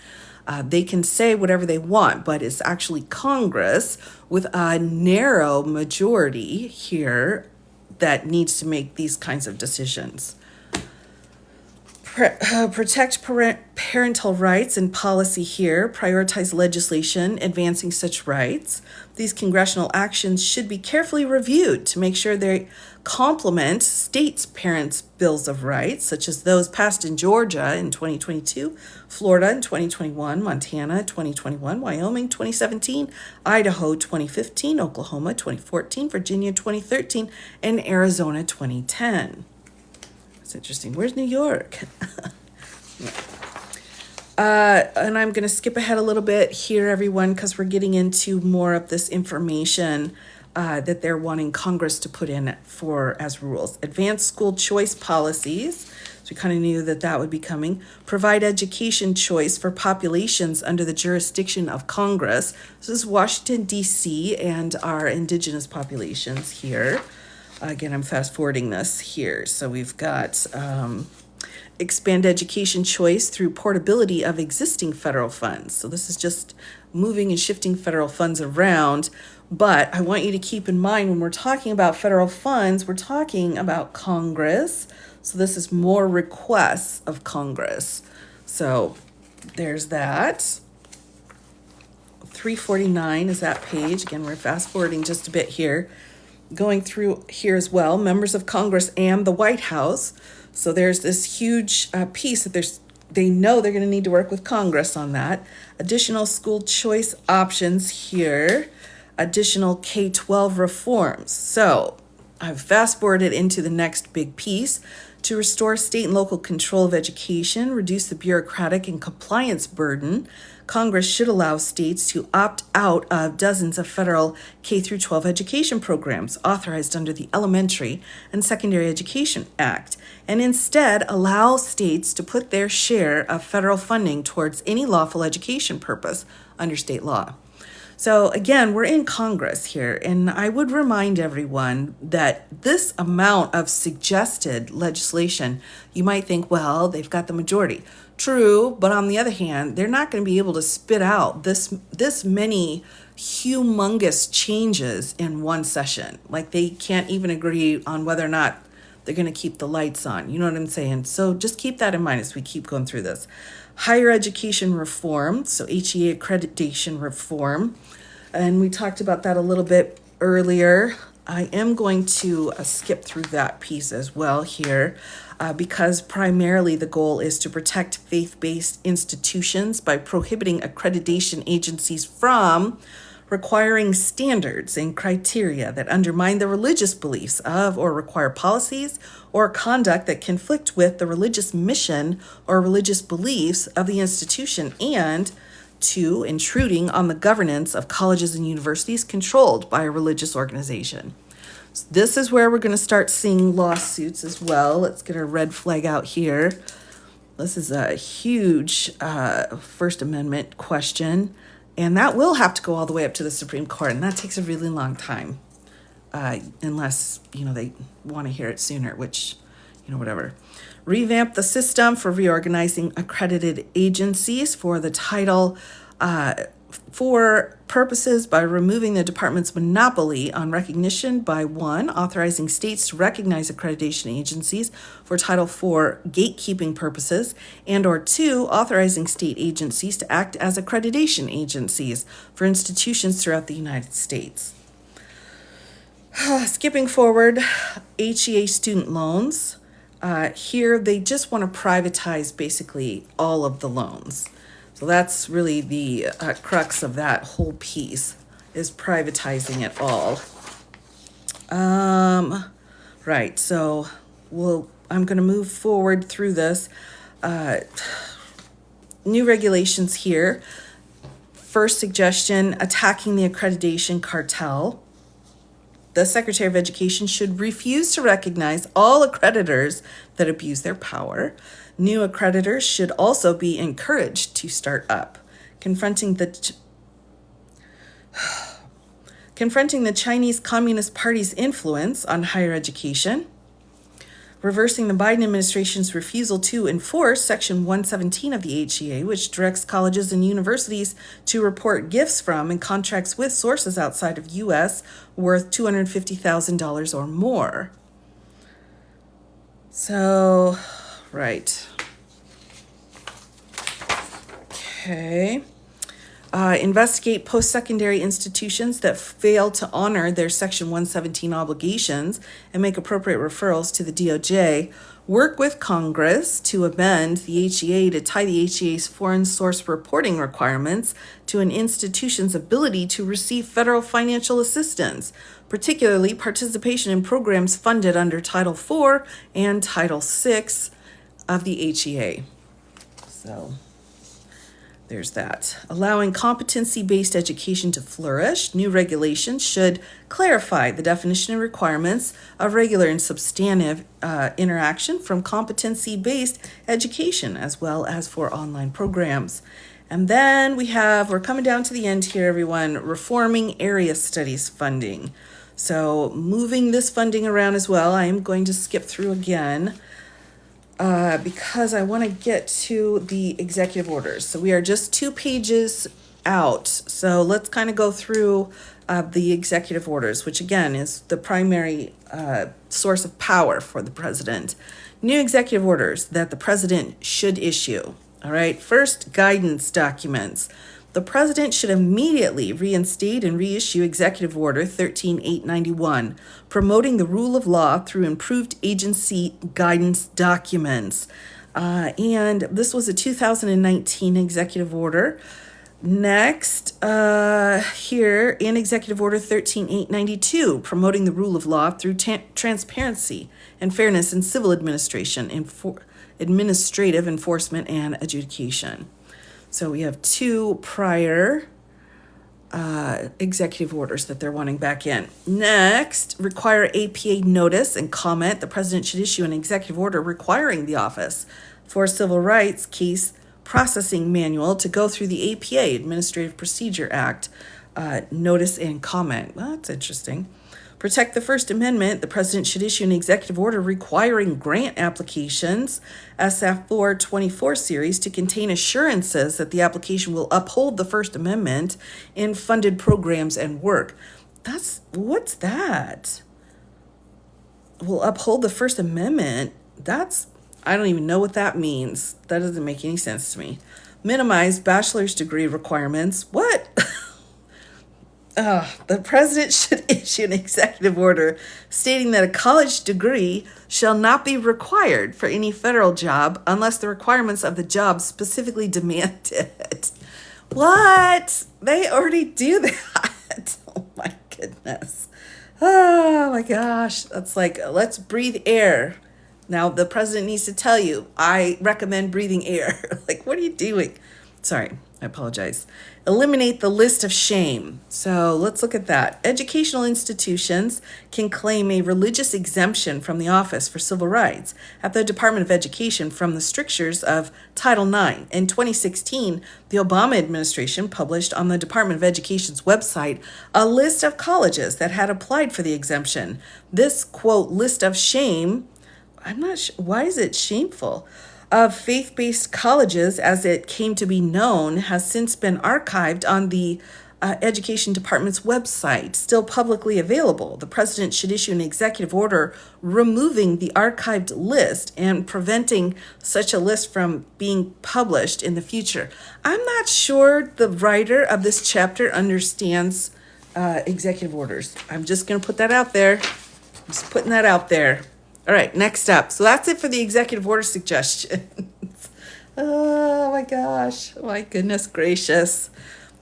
They can say whatever they want, but it's actually Congress with a narrow majority here that needs to make these kinds of decisions. Protect parental rights and policy here, prioritize legislation advancing such rights. These congressional actions should be carefully reviewed to make sure they complement states' parents' bills of rights, such as those passed in Georgia in 2022, Florida in 2021, Montana 2021, Wyoming 2017, Idaho 2015, Oklahoma 2014, Virginia 2013, and Arizona 2010. That's interesting. Where's New York? And I'm going to skip ahead a little bit here, everyone, because we're getting into more of this information that they're wanting Congress to put in as rules. Advanced school choice policies. So we kind of knew that would be coming. Provide education choice for populations under the jurisdiction of Congress. This is Washington, D.C. and our indigenous populations here. Again, I'm fast forwarding this here. So we've got expand education choice through portability of existing federal funds. So this is just moving and shifting federal funds around. But I want you to keep in mind when we're talking about federal funds, we're talking about Congress. So this is more requests of Congress. So there's that. 349 is that page. Again, we're fast forwarding just a bit here. Going through here as well, members of Congress and the White House. So there's this huge piece that they know they're going to need to work with Congress on that. Additional school choice options here. Additional K-12 reforms. So I've fast forwarded into the next big piece. To restore state and local control of education, reduce the bureaucratic and compliance burden, Congress should allow states to opt out of dozens of federal K-12 education programs authorized under the Elementary and Secondary Education Act, and instead allow states to put their share of federal funding towards any lawful education purpose under state law. So again, we're in Congress here, and I would remind everyone that this amount of suggested legislation, you might think, well, they've got the majority. True, but on the other hand, they're not going to be able to spit out this many humongous changes in one session. Like, they can't even agree on whether or not they're going to keep the lights on. You know what I'm saying? So just keep that in mind as we keep going through this. Higher education reform, so HEA accreditation reform. And we talked about that a little bit earlier. I am going to skip through that piece as well here. because primarily the goal is to protect faith-based institutions by prohibiting accreditation agencies from requiring standards and criteria that undermine the religious beliefs of or require policies or conduct that conflict with the religious mission or religious beliefs of the institution, and 2, intruding on the governance of colleges and universities controlled by a religious organization. So this is where we're going to start seeing lawsuits as well. Let's get our red flag out here. This is a huge First Amendment question, and that will have to go all the way up to the Supreme Court, and that takes a really long time, unless, they want to hear it sooner, which, whatever. Revamp the system for reorganizing accredited agencies for the Title for purposes by removing the department's monopoly on recognition by 1, authorizing states to recognize accreditation agencies for Title IV gatekeeping purposes, and or 2, authorizing state agencies to act as accreditation agencies for institutions throughout the United States. Skipping forward, HEA student loans. Here, they just want to privatize basically all of the loans. So that's really the crux of that whole piece, is privatizing it all. Right, so I'm going to move forward through this. New regulations here. First suggestion, attacking the accreditation cartel. The Secretary of Education should refuse to recognize all accreditors that abuse their power. New accreditors should also be encouraged to start up. Confronting the Chinese Communist Party's influence on higher education. Reversing the Biden administration's refusal to enforce Section 117 of the HEA, which directs colleges and universities to report gifts from and contracts with sources outside of U.S. worth $250,000 or more. So, right. Okay. Investigate post-secondary institutions that fail to honor their Section 117 obligations and make appropriate referrals to the DOJ. Work with Congress to amend the HEA to tie the HEA's foreign source reporting requirements to an institution's ability to receive federal financial assistance, particularly participation in programs funded under Title IV and Title VI of the HEA. So there's that. Allowing competency-based education to flourish, new regulations should clarify the definition and requirements of regular and substantive interaction from competency-based education, as well as for online programs. And then we're coming down to the end here, everyone, reforming area studies funding. So moving this funding around as well. I am going to skip through again, because I want to get to the executive orders. So we are just 2 pages out. So let's kind of go through the executive orders, which again is the primary source of power for the president. New executive orders that the president should issue. All right, first, guidance documents. The president should immediately reinstate and reissue Executive Order 13891, promoting the rule of law through improved agency guidance documents. And this was a 2019 executive order. Next, here in Executive Order 13892, promoting the rule of law through transparency and fairness in civil administration, administrative enforcement, and adjudication. So we have 2 prior executive orders that they're wanting back in. Next, require APA notice and comment. The president should issue an executive order requiring the Office for Civil Rights Case Processing Manual to go through the APA, Administrative Procedure Act, notice and comment. Well, that's interesting. Protect the First Amendment. The president should issue an executive order requiring grant applications, SF 424 series, to contain assurances that the application will uphold the First Amendment in funded programs and work. What's that? Will uphold the First Amendment? I don't even know what that means. That doesn't make any sense to me. Minimize bachelor's degree requirements. What? The president should issue an executive order stating that a college degree shall not be required for any federal job unless the requirements of the job specifically demand it. What? They already do that. Oh my goodness. Oh my gosh. That's like, let's breathe air. Now, the president needs to tell you, I recommend breathing air. Like, what are you doing? Sorry, I apologize. Eliminate the list of shame. So let's look at that. Educational institutions can claim a religious exemption from the Office for Civil Rights at the Department of Education from the strictures of Title IX. In 2016, the Obama administration published on the Department of Education's website a list of colleges that had applied for the exemption. This, quote, list of shame, I'm not sure, why is it shameful? Of faith-based colleges, as it came to be known, has since been archived on the Education Department's website, still publicly available. The president should issue an executive order removing the archived list and preventing such a list from being published in the future. I'm not sure the writer of this chapter understands executive orders. I'm just going to put that out there. I'm just putting that out there. All right, next up. So that's it for the executive order suggestions. Oh my gosh. My goodness gracious.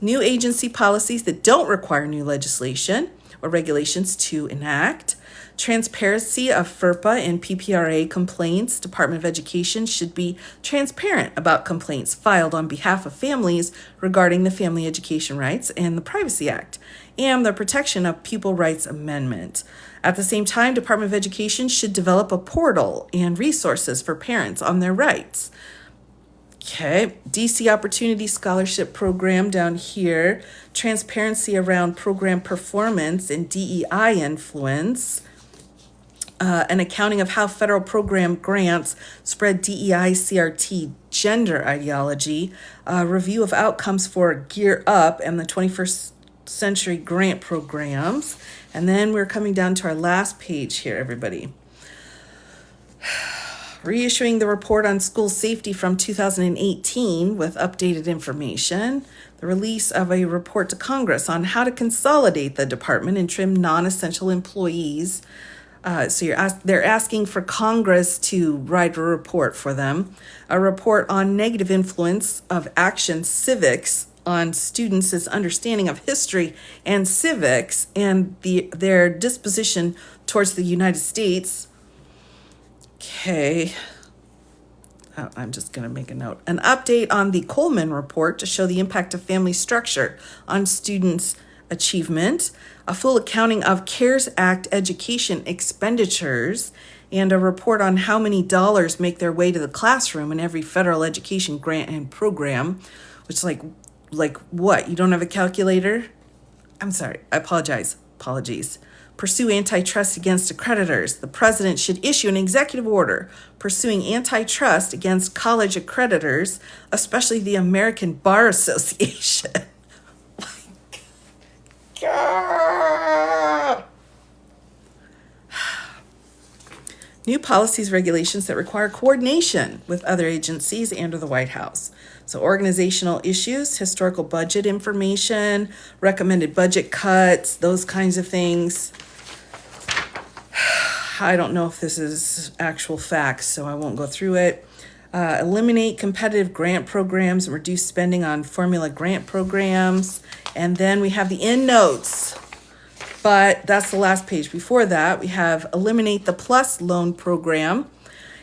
New agency policies that don't require new legislation or regulations to enact. Transparency of FERPA and PPRA complaints. Department of Education should be transparent about complaints filed on behalf of families regarding the Family Education Rights and the Privacy Act and the Protection of Pupil Rights Amendment. At the same time, Department of Education should develop a portal and resources for parents on their rights. Okay, DC Opportunity Scholarship Program down here. Transparency around program performance and DEI influence. An accounting of how federal program grants spread DEI CRT gender ideology. Review of outcomes for Gear Up and the 21st Century grant programs. And then we're coming down to our last page here, everybody. Reissuing the report on school safety from 2018 with updated information. The release of a report to Congress on how to consolidate the department and trim non-essential employees. They're asking for Congress to write a report for them. A report on negative influence of action civics on students' understanding of history and civics and their disposition towards the United States. Okay. I'm just going to make a note. An update on the Coleman report to show the impact of family structure on students' achievement. A full accounting of CARES Act education expenditures, and a report on how many dollars make their way to the classroom in every federal education grant and program, which like what? You don't have a calculator? I'm sorry. I apologize. Apologies. Pursue antitrust against accreditors. The president should issue an executive order pursuing antitrust against college accreditors, especially the American Bar Association. New policies, regulations that require coordination with other agencies and or the White House. So organizational issues, historical budget information, recommended budget cuts, those kinds of things. I don't know if this is actual facts, so I won't go through it. Eliminate competitive grant programs, reduce spending on formula grant programs. And then we have the end notes. But that's the last page. Before that, we have eliminate the PLUS loan program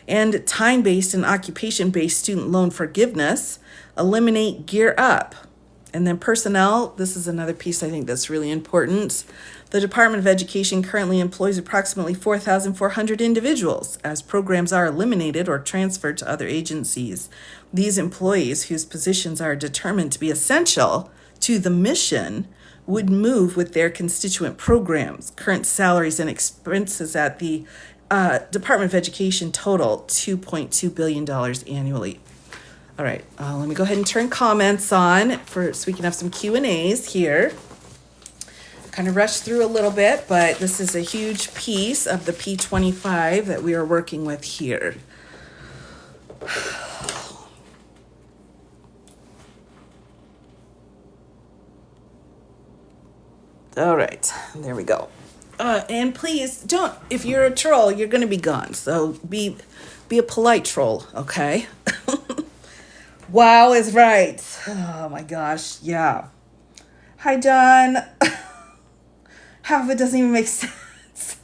and time-based and occupation-based student loan forgiveness. Eliminate Gear Up. And then personnel, this is another piece I think that's really important. The Department of Education currently employs approximately 4,400 individuals as programs are eliminated or transferred to other agencies. These employees, whose positions are determined to be essential to the mission, would move with their constituent programs. Current salaries and expenses at the Department of Education total $2.2 billion annually. All right, let me go ahead and turn comments on so we can have some Q&As here. Kind of rushed through a little bit, but this is a huge piece of the P25 that we are working with here. All right, there we go. And please don't, if you're a troll, you're going to be gone. So be a polite troll, okay? Wow is right. Oh my gosh, yeah. Hi, John. Half of it doesn't even make sense.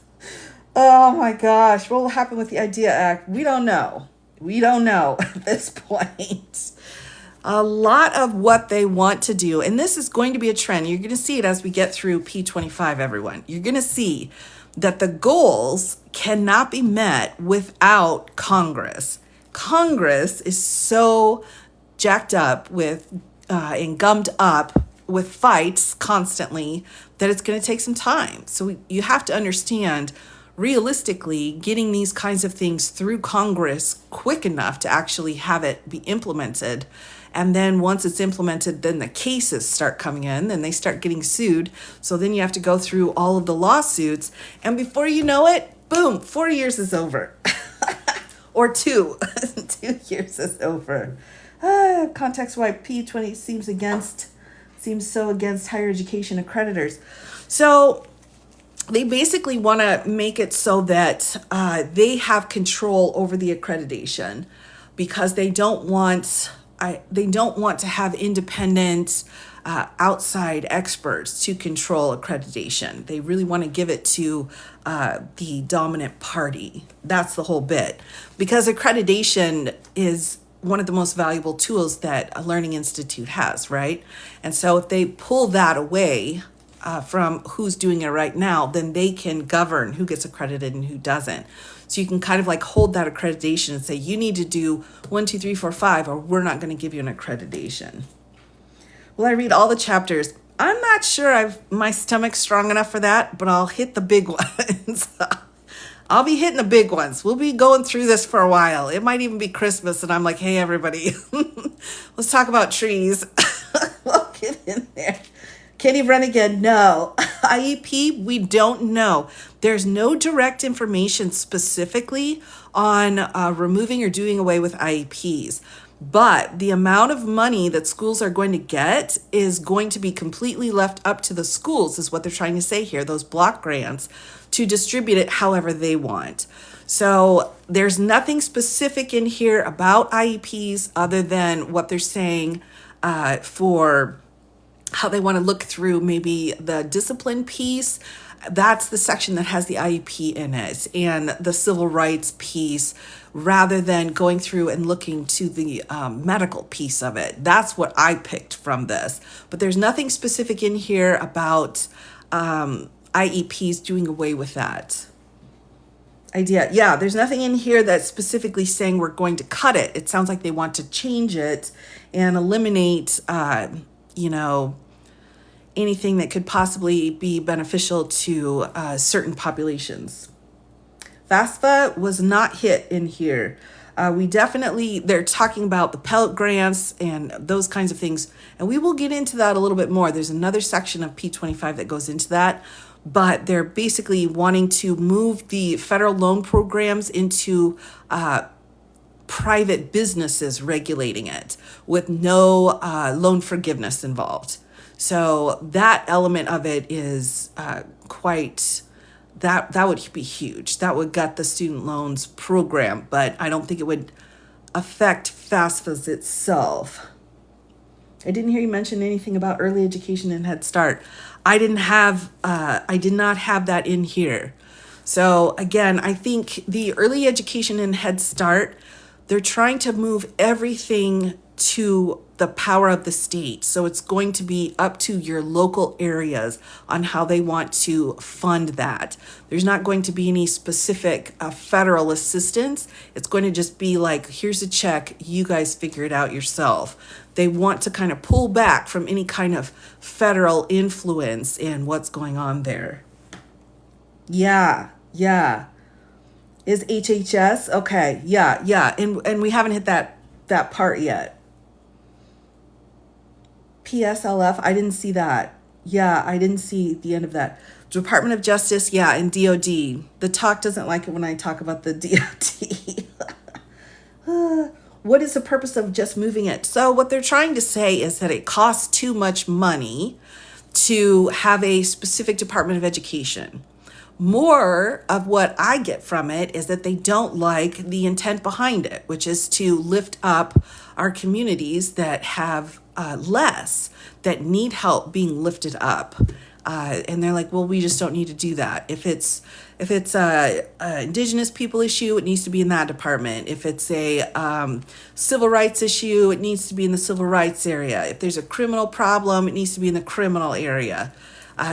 Oh my gosh, what will happen with the IDEA Act? We don't know. We don't know at this point. A lot of what they want to do, and this is going to be a trend. You're going to see it as we get through P25, everyone. You're going to see that the goals cannot be met without Congress. Congress is so jacked up with and gummed up with fights constantly that it's going to take some time. So you have to understand, realistically, getting these kinds of things through Congress quick enough to actually have it be implemented. And then once it's implemented, then the cases start coming in, then they start getting sued. So then you have to go through all of the lawsuits. And before you know it, boom, 4 years is over. Or 2. 2 years is over. Context why P20 seems so against higher education accreditors. So they basically want to make it so that they have control over the accreditation, because they don't want to have independent outside experts to control accreditation. They really want to give it to the dominant party. That's the whole bit, because accreditation is one of the most valuable tools that a learning institute has, right? And so if they pull that away from who's doing it right now, then they can govern who gets accredited and who doesn't. So you can kind of like hold that accreditation and say, you need to do 1, 2, 3, 4, 5, or we're not going to give you an accreditation. Will I read all the chapters? I'm not sure my stomach's strong enough for that, but I'll hit the big ones. I'll be hitting the big ones. We'll be going through this for a while. It might even be Christmas, and I'm like, hey, everybody, let's talk about trees. We'll get in there. Can he run again? No. IEP, we don't know. There's no direct information specifically on removing or doing away with IEPs. But the amount of money that schools are going to get is going to be completely left up to the schools, is what they're trying to say here, those block grants, to distribute it however they want. So there's nothing specific in here about IEPs other than what they're saying for how they want to look through maybe the discipline piece. That's the section that has the IEP in it, and the civil rights piece, rather than going through and looking to the medical piece of it. That's what I picked from this. But there's nothing specific in here about IEPs doing away with that idea. Yeah, there's nothing in here that's specifically saying we're going to cut it. It sounds like they want to change it and eliminate, anything that could possibly be beneficial to certain populations. FAFSA was not hit in here. They're talking about the Pell Grants and those kinds of things. And we will get into that a little bit more. There's another section of P25 that goes into that. But they're basically wanting to move the federal loan programs into private businesses regulating it with no loan forgiveness involved. So that element of it is that would be huge. That would gut the student loans program, but I don't think it would affect FAFSA itself. I didn't hear you mention anything about early education and Head Start. I did not have that in here. So again, I think the early education and Head Start, they're trying to move everything to the power of the state. So it's going to be up to your local areas on how they want to fund that. There's not going to be any specific federal assistance. It's going to just be like, here's a check, you guys figure it out yourself. They want to kind of pull back from any kind of federal influence in what's going on there. Yeah. Is HHS? Okay, yeah. And we haven't hit that part yet. PSLF, I didn't see that. Yeah, I didn't see the end of that. Department of Justice, yeah, and DOD. The talk doesn't like it when I talk about the DOD. What is the purpose of just moving it? So what they're trying to say is that it costs too much money to have a specific Department of Education. More of what I get from it is that they don't like the intent behind it, which is to lift up our communities that have less, that need help being lifted up. And they're like, well, we just don't need to do that. If it's a Indigenous people issue, it needs to be in that department. If it's a civil rights issue, it needs to be in the civil rights area. If there's a criminal problem, it needs to be in the criminal area.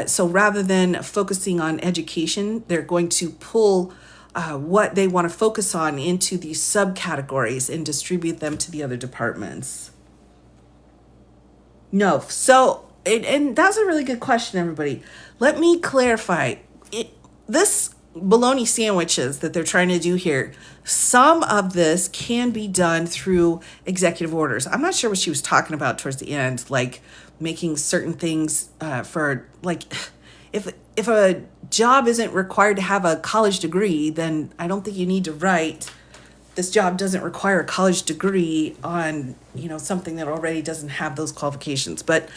So rather than focusing on education, they're going to pull what they want to focus on into these subcategories and distribute them to the other departments. No, so, and that's a really good question, everybody. Let me clarify. This bologna sandwiches that they're trying to do here, some of this can be done through executive orders. I'm not sure what she was talking about towards the end, like making certain things for, like, if a job isn't required to have a college degree, then I don't think you need to write, this job doesn't require a college degree on, something that already doesn't have those qualifications. But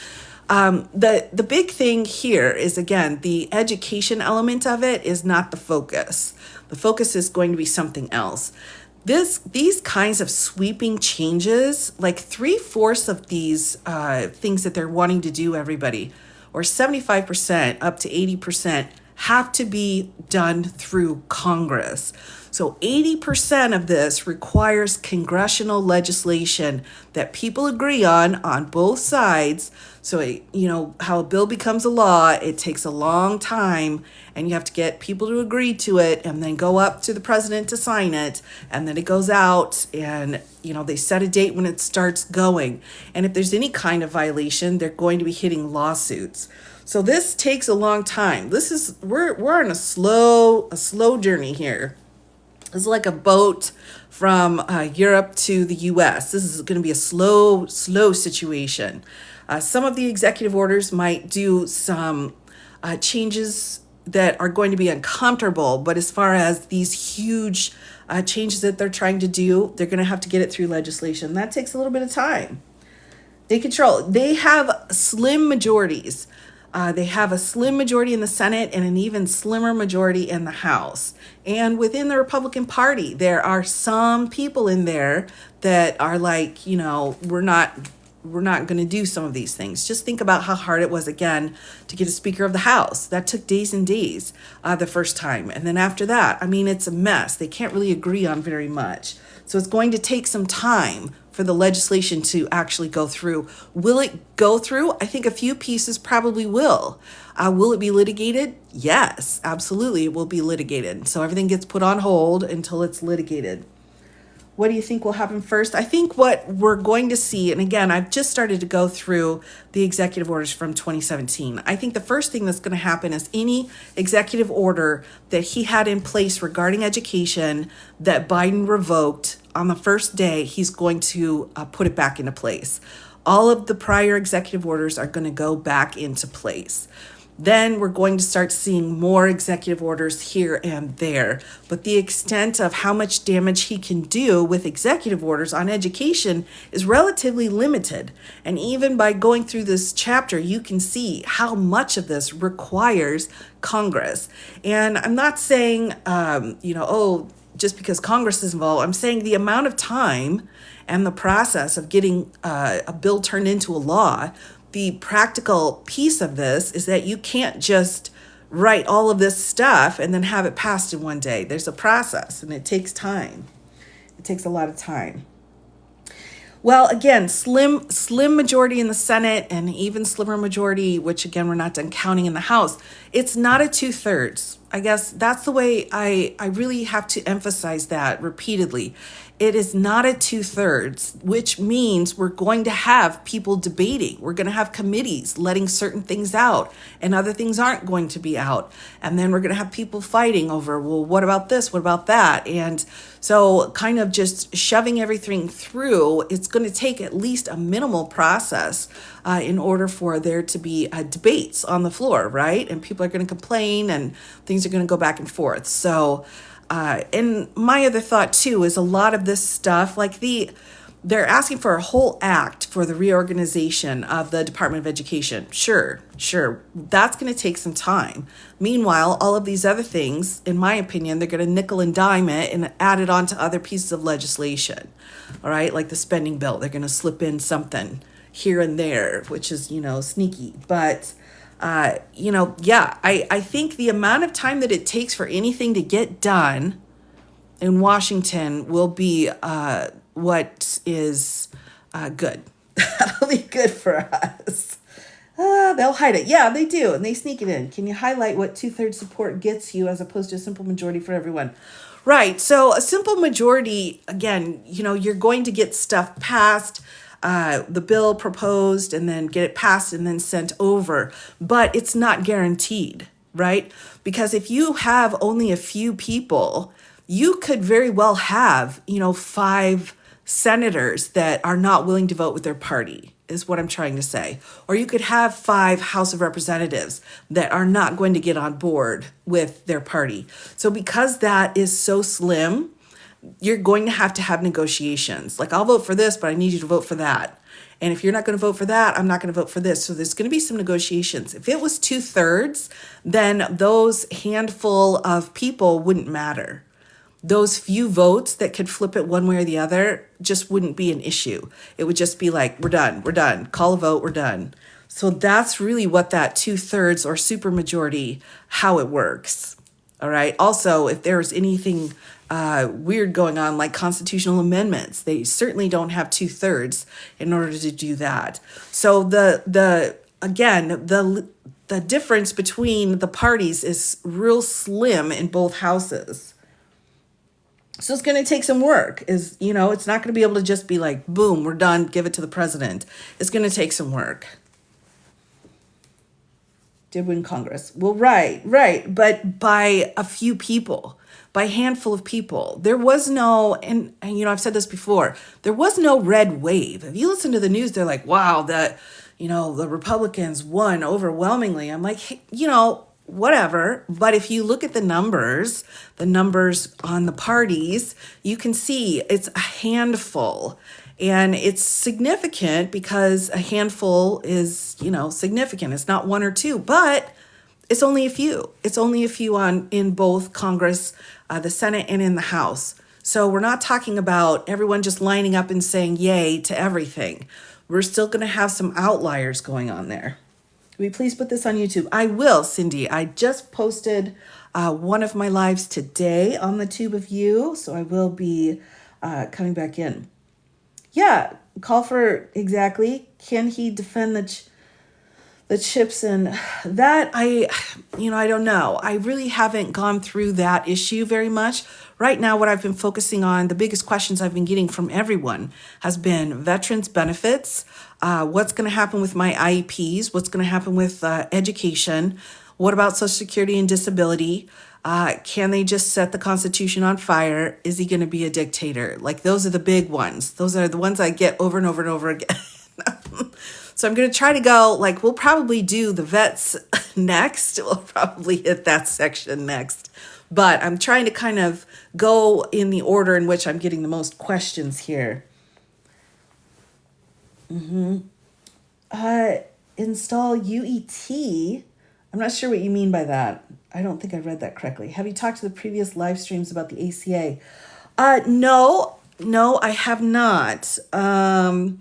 the big thing here is, again, the education element of it is not the focus. The focus is going to be something else. These kinds of sweeping changes, like 3/4 of these things that they're wanting to do, everybody, or 75% up to 80%, have to be done through Congress. So 80% of this requires congressional legislation that people agree on both sides. So, how a bill becomes a law, it takes a long time, and you have to get people to agree to it and then go up to the president to sign it. And then it goes out and, they set a date when it starts going. And if there's any kind of violation, they're going to be hitting lawsuits. So this takes a long time. We're on a slow journey here. It's like a boat from Europe to the US. This is going to be a slow situation. Some of the executive orders might do some changes that are going to be uncomfortable, but as far as these huge changes that they're trying to do, they're going to have to get it through legislation. That takes a little bit of time. They have slim majorities. They have a slim majority in the Senate and an even slimmer majority in the House. And within the Republican Party, there are some people in there that are like, we're not going to do some of these things. Just think about how hard it was, again, to get a Speaker of the House. That took days and days the first time. And then after that, it's a mess. They can't really agree on very much. So it's going to take some time for the legislation to actually go through. Will it go through? I think a few pieces probably will. Will it be litigated? Yes, absolutely, it will be litigated. So everything gets put on hold until it's litigated. What do you think will happen first? I think what we're going to see, and again, I've just started to go through the executive orders from 2017. I think the first thing that's going to happen is any executive order that he had in place regarding education that Biden revoked on the first day, he's going to put it back into place. All of the prior executive orders are going to go back into place. Then we're going to start seeing more executive orders here and there. But the extent of how much damage he can do with executive orders on education is relatively limited. And even by going through this chapter, you can see how much of this requires Congress. And I'm not saying, just because Congress is involved, I'm saying the amount of time and the process of getting a bill turned into a law. The practical piece of this is that you can't just write all of this stuff and then have it passed in one day. There's a process, and it takes time. It takes a lot of time. Well, again, slim majority in the Senate and even slimmer majority, which again, we're not done counting in the House. It's not a 2/3. I guess that's the way I really have to emphasize that repeatedly. It is not a 2/3, which means we're going to have people debating. We're going to have committees letting certain things out and other things aren't going to be out. And then we're going to have people fighting over, well, what about this? What about that? And so kind of just shoving everything through, it's going to take at least a minimal process in order for there to be debates on the floor, right? And people are going to complain and things are going to go back and forth. So and my other thought too is a lot of this stuff, like the they're asking for a whole act for the reorganization of the Department of Education. Sure, that's going to take some time. Meanwhile, all of these other things, in my opinion, they're going to nickel and dime it and add it on to other pieces of legislation. All right, like the spending bill, they're going to slip in something here and there, which is, sneaky. But, I think the amount of time that it takes for anything to get done in Washington will be what is good. That'll be good for us. They'll hide it. Yeah, they do. And they sneak it in. Can you highlight what 2/3 support gets you as opposed to a simple majority for everyone? Right. So a simple majority, again, you're going to get stuff passed, the bill proposed, and then get it passed and then sent over. But it's not guaranteed, right? Because if you have only a few people, you could very well have, 5 senators that are not willing to vote with their party, is what I'm trying to say. Or you could have 5 House of Representatives that are not going to get on board with their party. So because that is so slim, you're going to have negotiations. Like, I'll vote for this, but I need you to vote for that. And if you're not going to vote for that, I'm not going to vote for this. So there's going to be some negotiations. If it was 2/3, then those handful of people wouldn't matter. Those few votes that could flip it one way or the other just wouldn't be an issue. It would just be like, we're done. Call a vote, we're done. So that's really what that 2/3 or supermajority, how it works. All right. Also, if there's anything weird going on, like constitutional amendments, they certainly don't have 2/3 in order to do that. So the difference between the parties is real slim in both houses. So it's going to take some work. It's not going to be able to just be like, boom, we're done, give it to the president. It's going to take some work. Did win Congress. Well, right. But by a few people, by a handful of people. There was no, and I've said this before, there was no red wave. If you listen to the news, they're like, wow, the Republicans won overwhelmingly. I'm like, hey, whatever. But if you look at the numbers on the parties, you can see it's a handful. And it's significant because a handful is, significant. It's not 1 or 2, but it's only a few. It's only a few in both Congress, the Senate, and in the House. So we're not talking about everyone just lining up and saying yay to everything. We're still going to have some outliers going on there. Will you please put this on YouTube? I will, Cindy. I just posted one of my lives today on the Tube of You, so I will be coming back in. Yeah, call for exactly. Can he defend the chips and that? I don't know. I really haven't gone through that issue very much. Right now, what I've been focusing on, the biggest questions I've been getting from everyone has been veterans benefits. What's going to happen with my IEPs? What's going to happen with education? What about Social Security and disability? Can they just set the Constitution on fire? Is he going to be a dictator? Like, those are the big ones. Those are the ones I get over and over and over again. So I'm going to try to go, we'll probably do the vets next. We'll probably hit that section next. But I'm trying to kind of go in the order in which I'm getting the most questions here. Install UET. I'm not sure what you mean by that. I don't think I read that correctly. Have you talked to the previous live streams about the ACA? No, I have not. I'm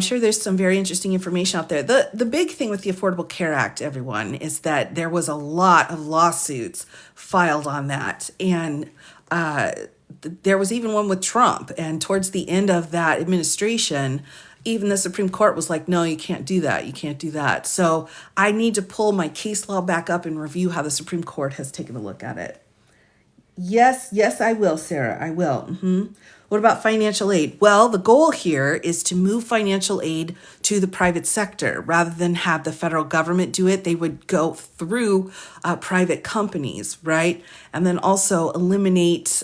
sure there's some very interesting information out there. The big thing with the Affordable Care Act, everyone, is that there was a lot of lawsuits filed on that. And there was even one with Trump. And towards the end of that administration, even the Supreme Court was like, no, you can't do that. You can't do that. So I need to pull my case law back up and review how the Supreme Court has taken a look at it. Yes, I will, Sarah. I will. What about financial aid? Well, the goal here is to move financial aid to the private sector. Rather than have the federal government do it, they would go through private companies, right? And then also eliminate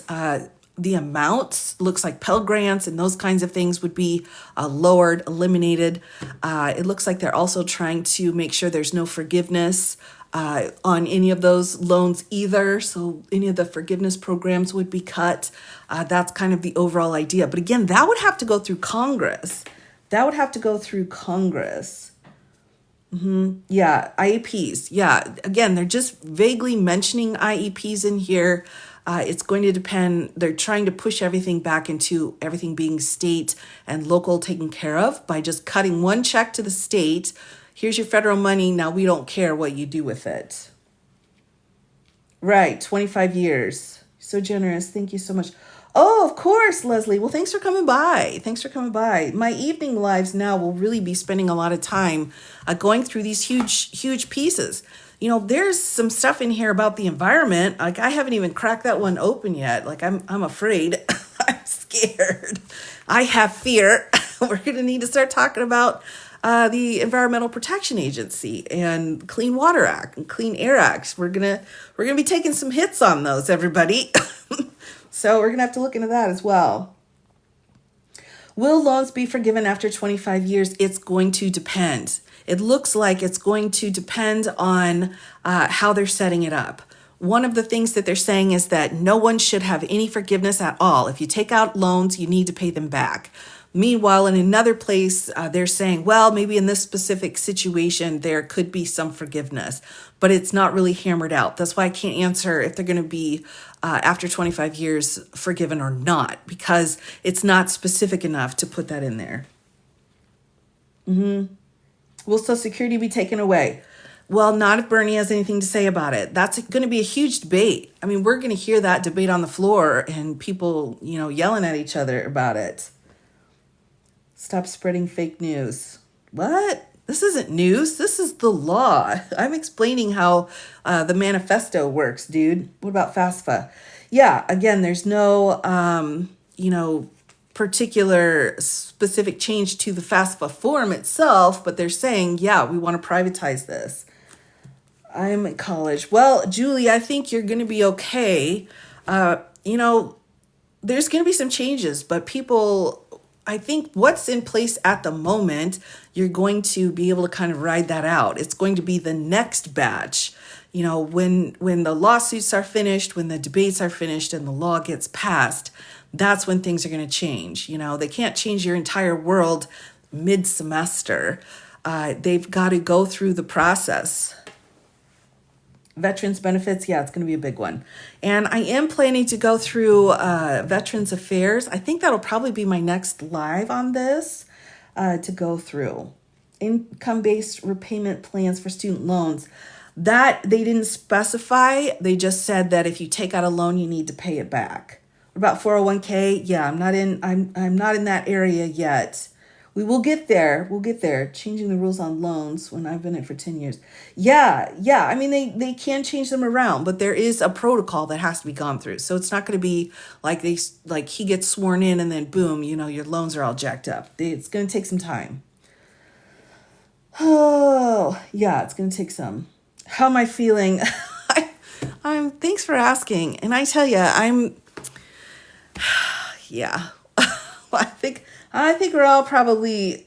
the amounts. Looks like Pell Grants and those kinds of things would be lowered, eliminated. It looks like they're also trying to make sure there's no forgiveness on any of those loans either. So any of the forgiveness programs would be cut. That's kind of the overall idea. But again, that would have to go through Congress. That would have to go through Congress. Yeah, IEPs. Yeah, again, they're just vaguely mentioning IEPs in here. It's going to depend. They're trying to push everything back into everything being state and local taken care of by just cutting one check to the state. Here's your federal money. Now we don't care what you do with it. Right, 25 years. So generous. Thank you so much. Oh, of course, Leslie. Well, thanks for coming by. Thanks for coming by. My evening lives now will really be spending a lot of time going through these huge pieces. You know, there's some stuff in here about the environment. Like I haven't even cracked that one open yet. Like I'm afraid. I'm scared. I have fear. We're going to need to start talking about the Environmental Protection Agency and Clean Water Act and Clean Air Act. We're gonna be taking some hits on those, everybody. So we're gonna have to look into that as well. Will loans be forgiven after 25 years? It's going to depend. It looks like it's going to depend on how they're setting it up. One of the things that they're saying is that no one should have any forgiveness at all. If you take out loans, you need to pay them back. Meanwhile, in another place, they're saying, well, maybe in this specific situation, there could be some forgiveness, but it's not really hammered out. That's why I can't answer if they're going to be, after 25 years, forgiven or not, because it's not specific enough to put that in there. Will Social Security be taken away? Well, not if Bernie has anything to say about it. That's going to be a huge debate. I mean, we're going to hear that debate on the floor and people, yelling at each other about it. Stop spreading fake news. What? This isn't news. This is the law. I'm explaining how the manifesto works, dude. What about FAFSA? Yeah, again, there's no, particular specific change to the FAFSA form itself, but they're saying, yeah, we want to privatize this. I'm in college. Well, Julie, I think you're going to be okay. There's going to be some changes, but I think what's in place at the moment, you're going to be able to kind of ride that out. It's going to be the next batch. When the lawsuits are finished, when the debates are finished and the law gets passed, that's when things are going to change. They can't change your entire world mid-semester. They've got to go through the process. Veterans benefits, yeah, it's going to be a big one. And I am planning to go through Veterans Affairs. I think that'll probably be my next live on this to go through. Income-based repayment plans for student loans. That they didn't specify. They just said that if you take out a loan, you need to pay it back. What about 401k? Yeah, I'm not in that area yet. We will get there. We'll get there. Changing the rules on loans when I've been in it for 10 years. Yeah. I mean, they can change them around, but there is a protocol that has to be gone through. So it's not going to be like he gets sworn in and then boom, your loans are all jacked up. It's going to take some time. Oh, yeah, it's going to take some. How am I feeling? Thanks for asking. And I tell you, yeah. I think we're all probably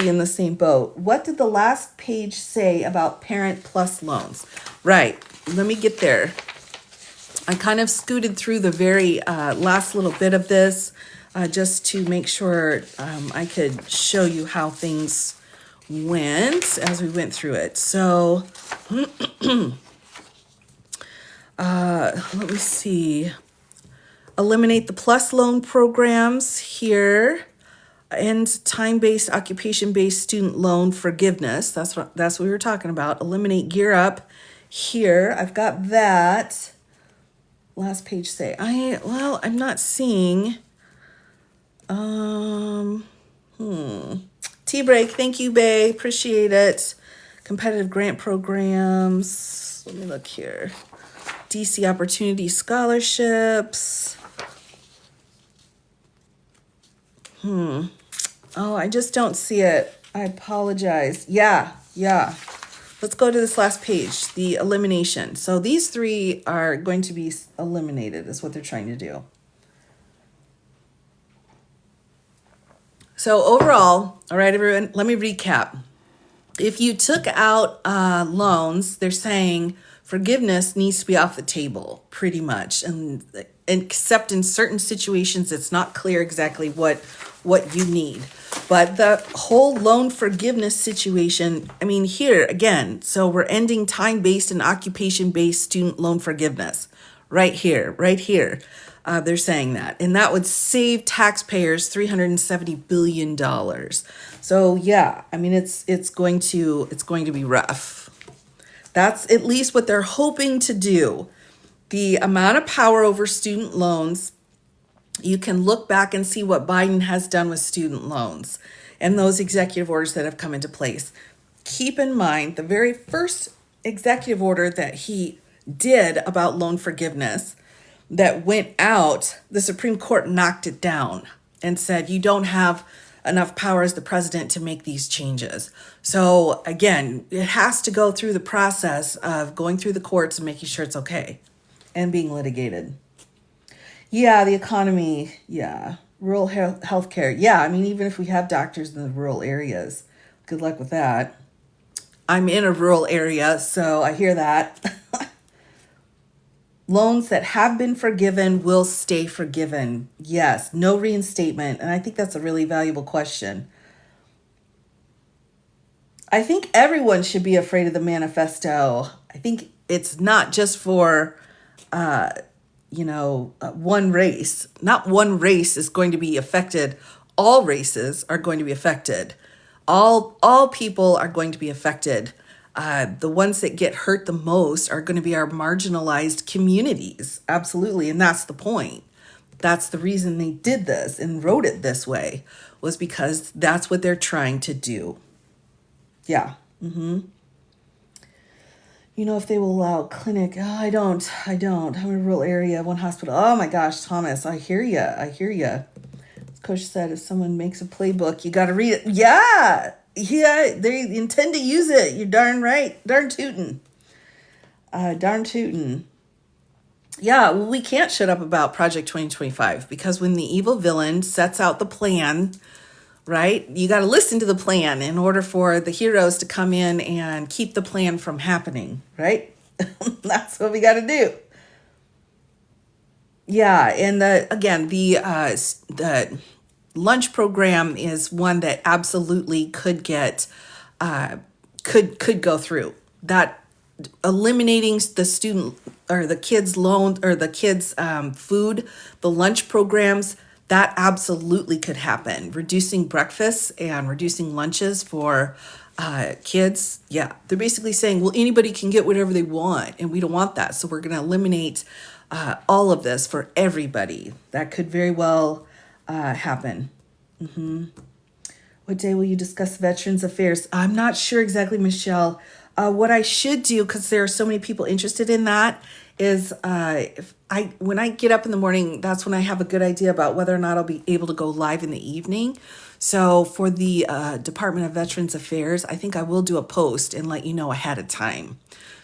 in the same boat. What did the last page say about Parent Plus loans? Right. Let me get there. I kind of scooted through the very last little bit of this just to make sure I could show you how things went as we went through it. So let me see. Eliminate the plus loan programs here, and time-based, occupation-based student loan forgiveness. That's what we were talking about. Eliminate Gear Up here. I've got that. Last page say. I'm not seeing. Tea break. Thank you, Bay. Appreciate it. Competitive grant programs. Let me look here. DC Opportunity Scholarships. Oh, I just don't see it. I apologize. Yeah. Let's go to this last page, the elimination. So these three are going to be eliminated, is what they're trying to do. So overall, all right, everyone, let me recap. if you took out loans, they're saying forgiveness needs to be off the table pretty much. And except in certain situations, it's not clear exactly what you need. But the whole loan forgiveness situation, I mean, here again, so we're ending time-based and occupation-based student loan forgiveness right here, right here. They're saying that, and that would save taxpayers $370 billion. So yeah, I mean, it's going to be rough. That's at least what they're hoping to do. The amount of power over student loans, you can look back and see what Biden has done with student loans and those executive orders that have come into place. Keep in mind, the very first executive order that he did about loan forgiveness that went out, the Supreme Court knocked it down and said, you don't have enough power as the president to make these changes. So again, it has to go through the process of going through the courts and making sure it's okay and being litigated. Yeah, the economy. Yeah. Rural healthcare. Yeah, I mean, even if we have doctors in the rural areas, good luck with that. I'm in a rural area, so I hear that. Loans that have been forgiven will stay forgiven. Yes, no reinstatement. And I think that's a really valuable question. I think everyone should be afraid of the manifesto. I think it's not just for one race. Not one race is going to be affected. All races are going to be affected. All people are going to be affected. The ones that get hurt the most are going to be our marginalized communities. Absolutely. And that's the point. That's the reason they did this and wrote it this way, was because that's what they're trying to do. Yeah. If they will allow clinic. Oh, I don't. I'm in a rural area, one hospital. Oh my gosh, Thomas, I hear you. Coach said if someone makes a playbook, you got to read it. Yeah, they intend to use it. You're darn right. Darn tootin'. Yeah, well, we can't shut up about Project 2025 because when the evil villain sets out the plan, right, you got to listen to the plan in order for the heroes to come in and keep the plan from happening, right? That's what we got to do. Yeah, and the lunch program is one that absolutely could get could go through. That eliminating the student or the kids loan or the kids food, the lunch programs, that absolutely could happen. Reducing breakfasts and reducing lunches for kids. Yeah, they're basically saying, well, anybody can get whatever they want, and we don't want that. So we're going to eliminate all of this for everybody. That could very well happen. What day will you discuss Veterans Affairs? I'm not sure exactly, Michelle. What I should do, because there are so many people interested in that, is when I get up in the morning, that's when I have a good idea about whether or not I'll be able to go live in the evening. So for the Department of Veterans Affairs, I think I will do a post and let you know ahead of time.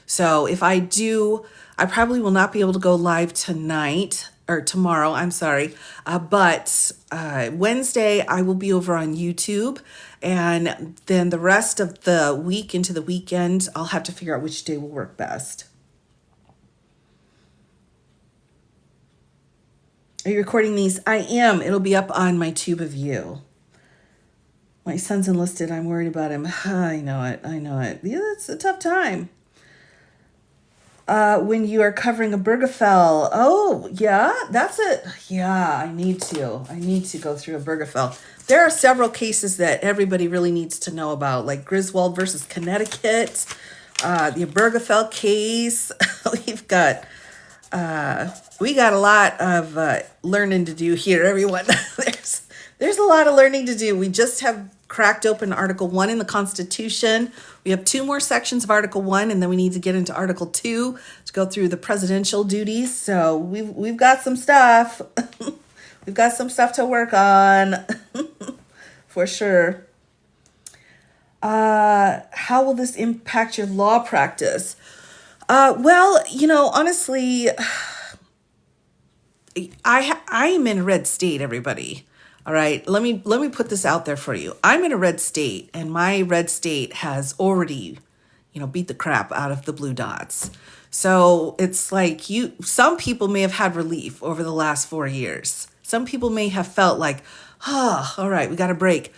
So if I do, I probably will not be able to go live tonight or tomorrow, I'm sorry. But Wednesday, I will be over on YouTube. And then the rest of the week into the weekend, I'll have to figure out which day will work best. Are you recording these? I am. It'll be up on my Tube of You. My son's enlisted. I'm worried about him. I know it. Yeah, it's a tough time. When you are covering a Bergefell. Oh, yeah, that's it. Yeah, I need to go through a Bergefell. There are several cases that everybody really needs to know about, like Griswold versus Connecticut, the Bergefell case. We got a lot of learning to do here, everyone. There's a lot of learning to do. We just have cracked open Article 1 in the Constitution. We have 2 more sections of Article 1, and then we need to get into Article 2 to go through the presidential duties. So we've got some stuff. We've got some stuff to work on for sure. How will this impact your law practice? Well, honestly, I am in a red state, everybody. All right, let me put this out there for you. I'm in a red state, and my red state has already, beat the crap out of the blue dots. So it's like some people may have had relief over the last 4 years. Some people may have felt like, all right, we got a break.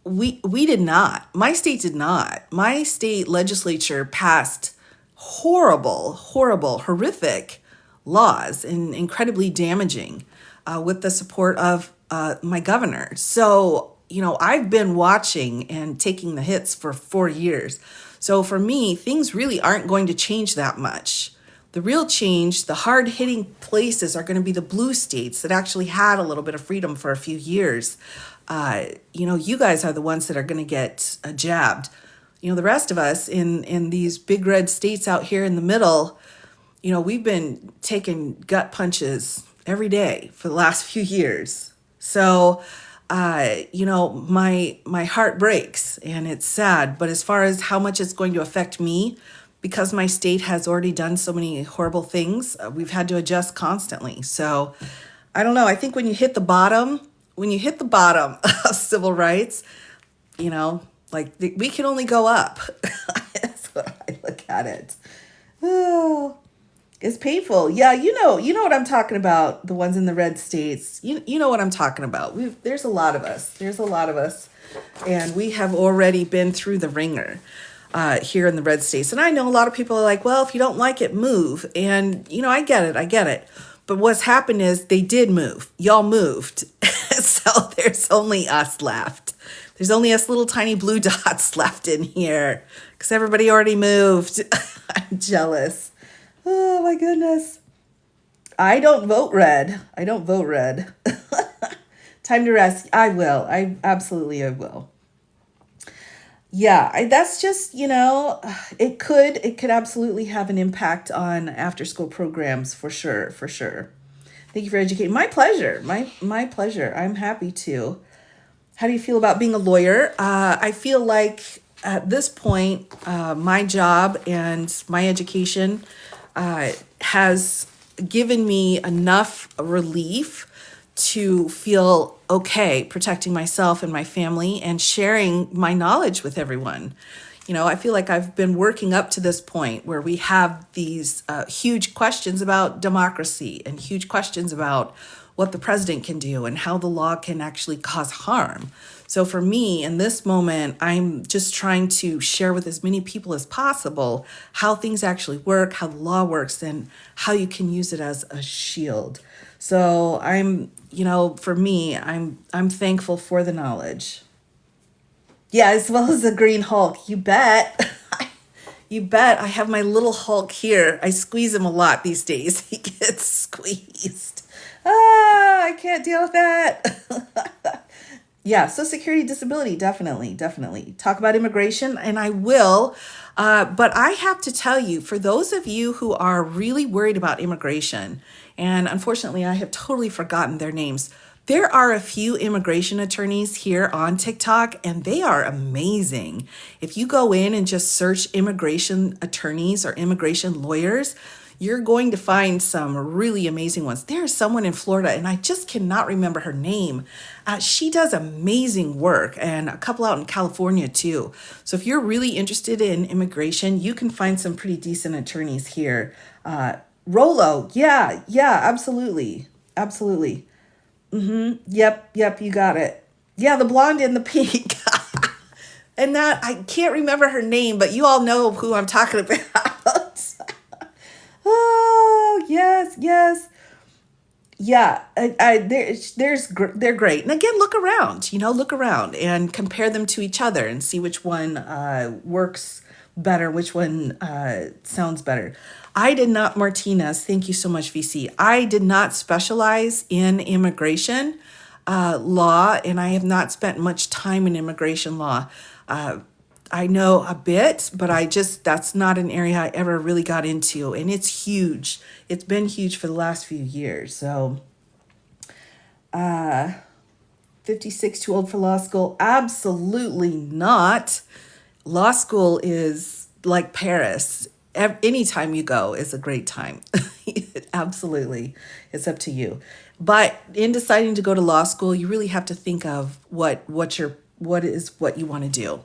We did not. My state did not. My state legislature passed horrific laws and incredibly damaging with the support of my governor. So, I've been watching and taking the hits for 4 years. So for me, things really aren't going to change that much. The real change, the hard hitting places are going to be the blue states that actually had a little bit of freedom for a few years. You guys are the ones that are going to get jabbed. The rest of us in these big red states out here in the middle, we've been taking gut punches every day for the last few years. So, my heart breaks and it's sad. But as far as how much it's going to affect me, because my state has already done so many horrible things, we've had to adjust constantly. So I don't know. I think when you hit the bottom of civil rights, we can only go up. That's what I look at it. Oh, it's painful. Yeah, you know what I'm talking about. The ones in the red states. You know what I'm talking about. There's a lot of us. And we have already been through the ringer here in the red states. And I know a lot of people are like, well, if you don't like it, move. And, I get it. But what's happened is they did move. Y'all moved. So there's only us left. There's only us little tiny blue dots left in here because everybody already moved. I'm jealous. Oh my goodness. I don't vote red. Time to rest. I will. I will. Yeah, that's just, it could absolutely have an impact on after school programs for sure. Thank you for educating. My pleasure. My pleasure. I'm happy to. How do you feel about being a lawyer? I feel like at this point, my job and my education has given me enough relief to feel okay protecting myself and my family and sharing my knowledge with everyone. I feel like I've been working up to this point where we have these huge questions about democracy and huge questions about what the president can do and how the law can actually cause harm. So for me, in this moment, I'm just trying to share with as many people as possible how things actually work, how the law works, and how you can use it as a shield. So for me, I'm thankful for the knowledge. Yeah, as well as the Green Hulk. You bet. You bet. I have my little Hulk here. I squeeze him a lot these days. He gets squeezed. I can't deal with that. Yeah, so security, disability, definitely. Talk about immigration, and I will. But I have to tell you, for those of you who are really worried about immigration, and unfortunately I have totally forgotten their names, there are a few immigration attorneys here on TikTok, and they are amazing. If you go in and just search immigration attorneys or immigration lawyers, you're going to find some really amazing ones. There's someone in Florida, and I just cannot remember her name. She does amazing work, and a couple out in California too. So if you're really interested in immigration, you can find some pretty decent attorneys here. Rolo, yeah, absolutely. Yep, you got it. Yeah, the blonde and the pink. And that, I can't remember her name, but you all know who I'm talking about. Oh, yes. Yeah, they're great. And again, look around and compare them to each other and see which one works better, which one sounds better. Martinez, thank you so much, VC. I did not specialize in immigration law, and I have not spent much time in immigration law. I know a bit, but that's not an area I ever really got into, and it's huge. It's been huge for the last few years. So 56, too old for law school? Absolutely not. Law school is like Paris. Anytime you go is a great time. Absolutely. It's up to you. But in deciding to go to law school, you really have to think of what is what you want to do.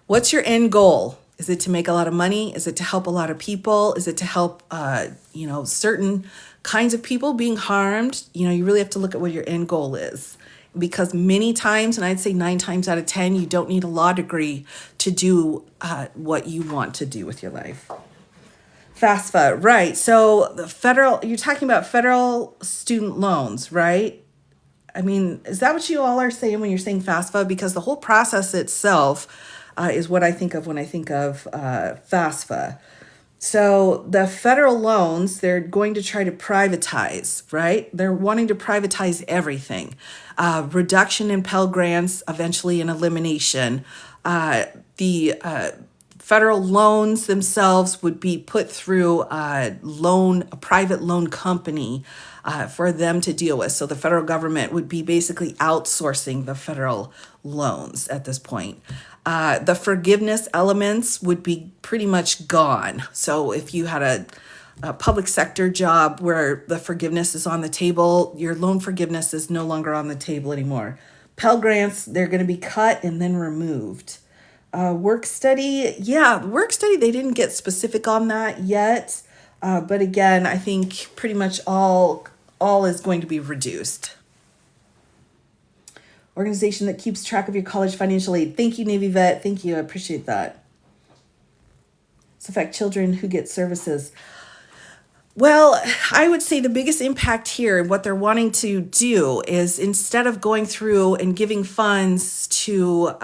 What's your end goal? Is it to make a lot of money? Is it to help a lot of people? Is it to help, certain kinds of people being harmed? You really have to look at what your end goal is. Because many times, and I'd say 9 times out of 10, you don't need a law degree to do what you want to do with your life. FAFSA, right. So you're talking about federal student loans, right? I mean, is that what you all are saying when you're saying FAFSA? Because the whole process itself is what I think of when I think of FAFSA. So the federal loans, they're going to try to privatize, right? They're wanting to privatize everything. Reduction in Pell Grants, eventually an elimination. The federal loans themselves would be put through a private loan company for them to deal with. So the federal government would be basically outsourcing the federal loans at this point. The forgiveness elements would be pretty much gone. So if you had a public sector job where the forgiveness is on the table, your loan forgiveness is no longer on the table anymore. Pell Grants, they're going to be cut and then removed. Work study, they didn't get specific on that yet. But again, I think pretty much all is going to be reduced. Organization that keeps track of your college financial aid. Thank you, Navy vet. Thank you. I appreciate that. It's affect children who get services. Well, I would say the biggest impact here, what they're wanting to do is instead of going through and giving funds to,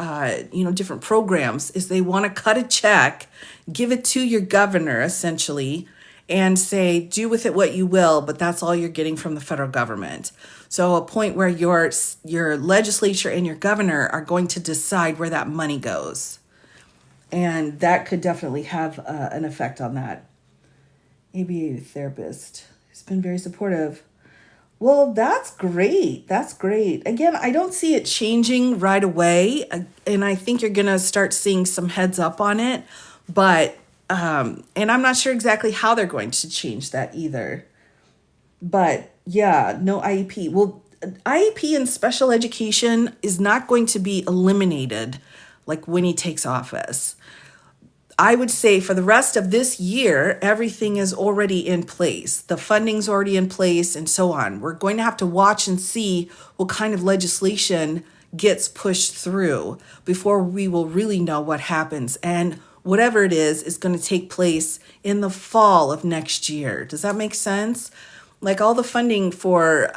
different programs, is they want to cut a check, give it to your governor, essentially, and say, do with it what you will, but that's all you're getting from the federal government. So a point where your legislature and your governor are going to decide where that money goes. And that could definitely have an effect on that. ABA therapist has been very supportive. Well, that's great. That's great. Again, I don't see it changing right away. And I think you're going to start seeing some heads up on it. But, and I'm not sure exactly how they're going to change that either. But yeah, no IEP. Well, IEP in special education is not going to be eliminated like when he takes office. I would say for the rest of this year, everything is already in place. The funding's already in place and so on. We're going to have to watch and see what kind of legislation gets pushed through before we will really know what happens. And whatever it is going to take place in the fall of next year. Does that make sense? Like all the funding for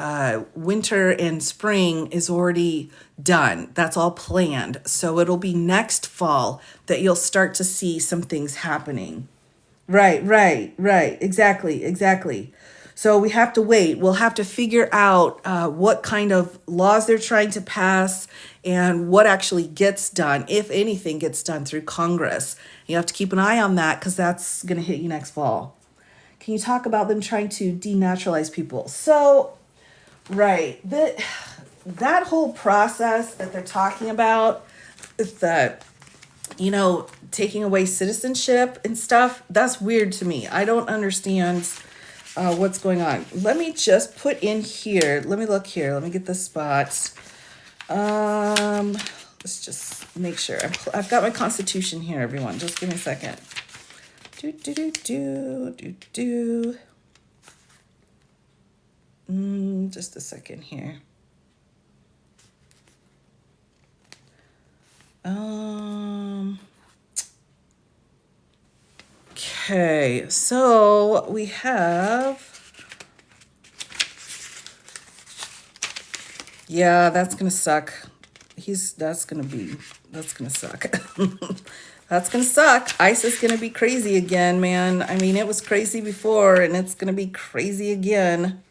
winter and spring is already done. That's all planned. So it'll be next fall that you'll start to see some things happening. Right. Exactly. So we have to wait. We'll have to figure out what kind of laws they're trying to pass and what actually gets done, if anything gets done through Congress. You have to keep an eye on that because that's going to hit you next fall. Can you talk about them trying to denaturalize people? So, right, that whole process that they're talking about, the, taking away citizenship and stuff, that's weird to me. I don't understand what's going on. Let me just put in here. Let me look here. Let me get the spots. Let's just make sure. I've got my Constitution here, everyone. Just give me a second. Just a second here. Okay, so we have, yeah, that's gonna suck. That's gonna suck. That's going to suck. ICE is going to be crazy again, man. I mean, it was crazy before, and it's going to be crazy again.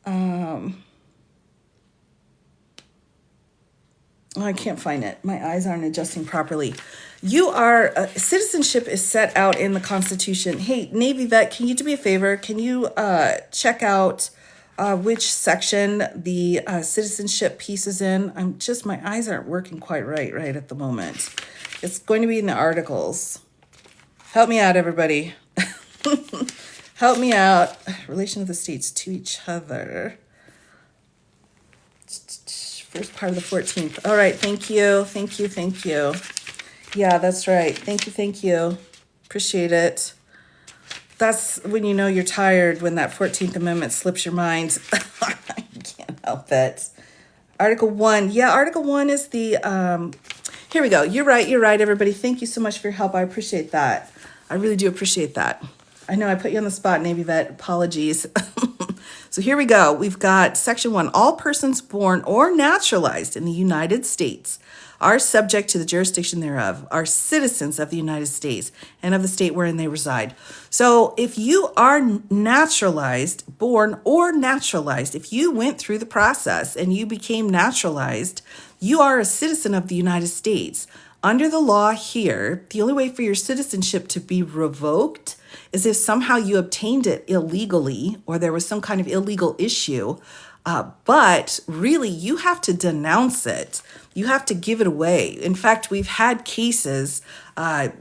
I can't find it. My eyes aren't adjusting properly. Citizenship is set out in the Constitution. Hey, Navy vet, can you do me a favor? Can you check out which section the citizenship piece is in? My eyes aren't working quite right at the moment. It's going to be in the articles. Help me out, everybody. Help me out. Relation of the states to each other. First part of the 14th. All right, thank you, thank you, thank you. Yeah, that's right. Thank you, thank you. Appreciate it. That's when you know you're tired, when that 14th Amendment slips your mind. I can't help it. Article 1. Yeah, Article 1 is the, here we go. You're right, everybody. Thank you so much for your help. I appreciate that. I really do appreciate that. I know I put you on the spot, Navy Vet. Apologies. So here we go. We've got Section 1. All persons born or naturalized in the United States are subject to the jurisdiction thereof, are citizens of the United States and of the state wherein they reside. So if you are naturalized, born or naturalized, if you went through the process and you became naturalized, you are a citizen of the United States. Under the law here, the only way for your citizenship to be revoked is if somehow you obtained it illegally or there was some kind of illegal issue. But really, you have to denounce it. You have to give it away. In fact, we've had cases, and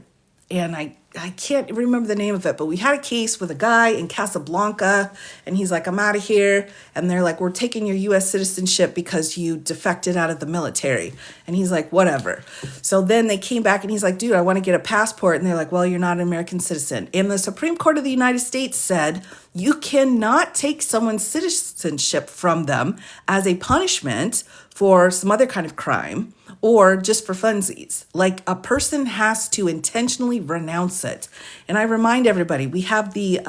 I can't remember the name of it, but we had a case with a guy in Casablanca, and he's like, I'm out of here. And they're like, we're taking your U.S. citizenship because you defected out of the military. And he's like, whatever. So then they came back, and he's like, dude, I want to get a passport. And they're like, well, you're not an American citizen. And the Supreme Court of the United States said, you cannot take someone's citizenship from them as a punishment for some other kind of crime or just for funsies. Like, a person has to intentionally renounce it. And I remind everybody, we have the,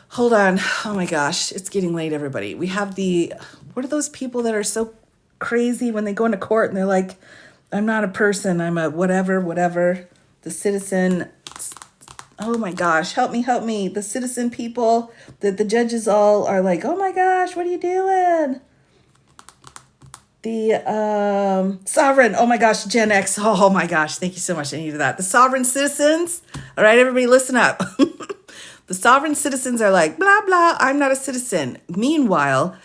hold on. Oh my gosh, it's getting late, everybody. We have the, what are those people that are so crazy when they go into court and they're like, I'm not a person, I'm a whatever. The citizen, oh my gosh, help me. The citizen people that the judges all are like, oh my gosh, what are you doing? The sovereign, oh my gosh, Gen X, oh my gosh, thank you so much, I needed that. The sovereign citizens, all right, everybody listen up. The sovereign citizens are like, blah, blah, I'm not a citizen. Meanwhile,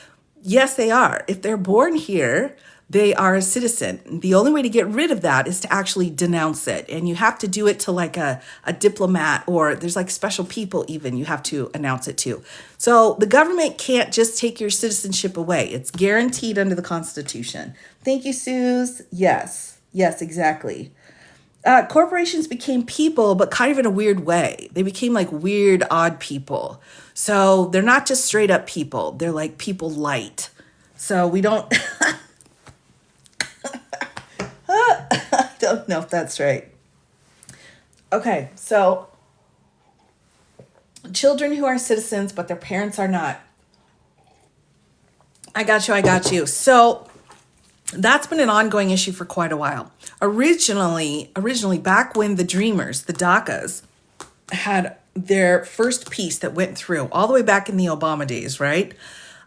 yes, they are. If they're born here, they are a citizen. The only way to get rid of that is to actually denounce it. And you have to do it to like a diplomat, or there's like special people even you have to announce it to. So the government can't just take your citizenship away. It's guaranteed under the Constitution. Thank you, Suze. Yes, exactly. Corporations became people, but kind of in a weird way. They became like weird, odd people. So they're not just straight up people. They're like people light. So we don't... I don't know if that's right. Okay, so children who are citizens, but their parents are not. I got you. So that's been an ongoing issue for quite a while. Originally, back when the Dreamers, the DACAs, had their first piece that went through all the way back in the Obama days, right?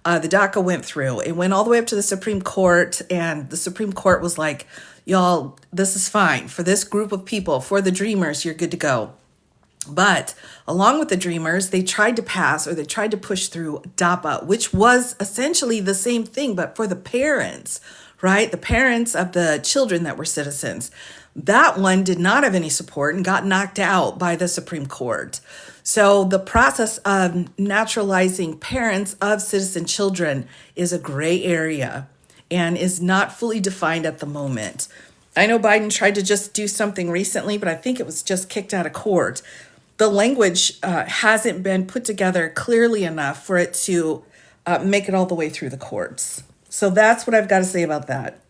The DACA went through. It went all the way up to the Supreme Court, and the Supreme Court was like, y'all, this is fine. For this group of people, for the Dreamers, you're good to go. But along with the Dreamers, they tried to pass, or they tried to push through DAPA, which was essentially the same thing, but for the parents, right? The parents of the children that were citizens. That one did not have any support and got knocked out by the Supreme Court. So the process of naturalizing parents of citizen children is a gray area and is not fully defined at the moment. I know Biden tried to just do something recently, but I think it was just kicked out of court. The language hasn't been put together clearly enough for it to make it all the way through the courts. So that's what I've got to say about that.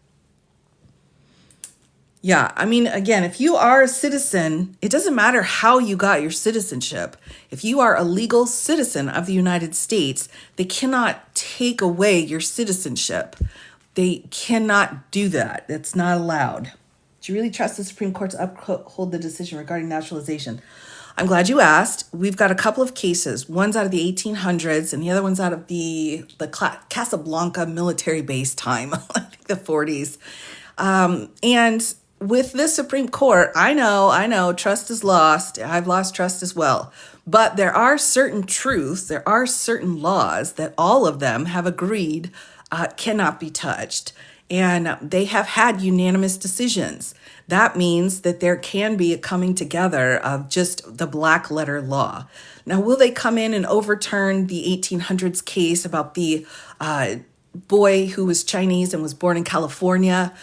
Yeah, I mean, again, if you are a citizen, it doesn't matter how you got your citizenship. If you are a legal citizen of the United States, they cannot take away your citizenship. They cannot do that. That's not allowed. Do you really trust the Supreme Court to uphold the decision regarding naturalization? I'm glad you asked. We've got a couple of cases. One's out of the 1800s and the other one's out of the Casablanca military base time, I think the 40s. And with this Supreme Court, I know, trust is lost. I've lost trust as well. But there are certain truths, there are certain laws that all of them have agreed cannot be touched. And they have had unanimous decisions. That means that there can be a coming together of just the black letter law. Now, will they come in and overturn the 1800s case about the boy who was Chinese and was born in California.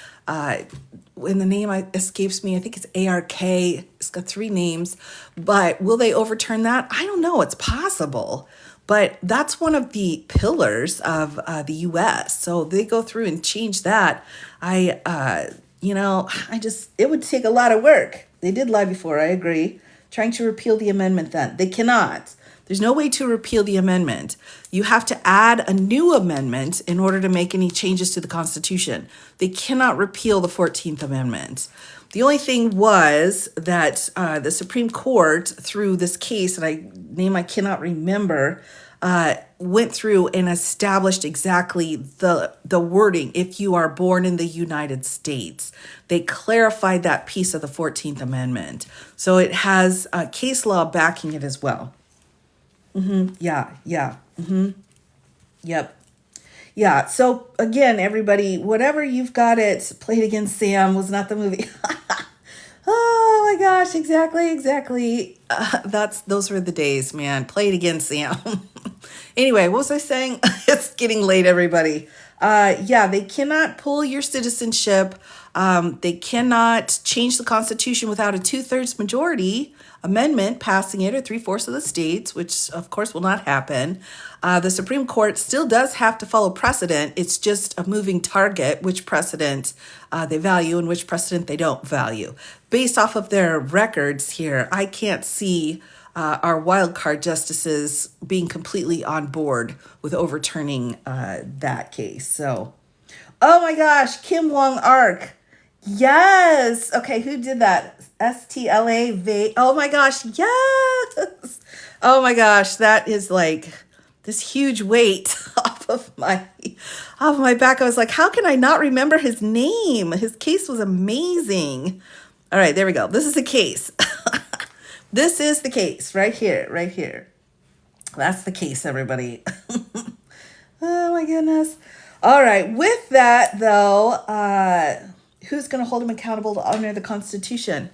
When the name escapes me, I think it's ARK. It's got 3 names. But will they overturn that? I don't know. It's possible. But that's one of the pillars of the U.S. So they go through and change that. It would take a lot of work. They did lie before, I agree. Trying to repeal the amendment then. They cannot. There's no way to repeal the amendment. You have to add a new amendment in order to make any changes to the Constitution. They cannot repeal the 14th Amendment. The only thing was that the Supreme Court, through this case, and I cannot remember, went through and established exactly the wording, if you are born in the United States. They clarified that piece of the 14th Amendment. So it has case law backing it as well. Yeah. Yep. Yeah. So again, everybody, whatever you've got it, Played Against Sam was not the movie. Oh my gosh, exactly. Those were the days, man. Played Against Sam. Anyway, what was I saying? It's getting late, everybody. They cannot pull your citizenship. They cannot change the Constitution without a 2/3 majority amendment passing it, or 3/4 of the states, which of course will not happen. The Supreme Court still does have to follow precedent. It's just a moving target, which precedent they value and which precedent they don't value. Based off of their records here, I can't see our wild card justices being completely on board with overturning that case. So, oh my gosh, Kim Wong Ark. Yes. Okay, who did that? STLA. Oh my gosh, yes. Oh my gosh, that is like this huge weight off of my back. I was like, how can I not remember his name? His case was amazing. All right, there we go. This is the case. This is the case right here. That's the case, everybody. Oh my goodness. All right, with that though, who's going to hold him accountable to honor the Constitution?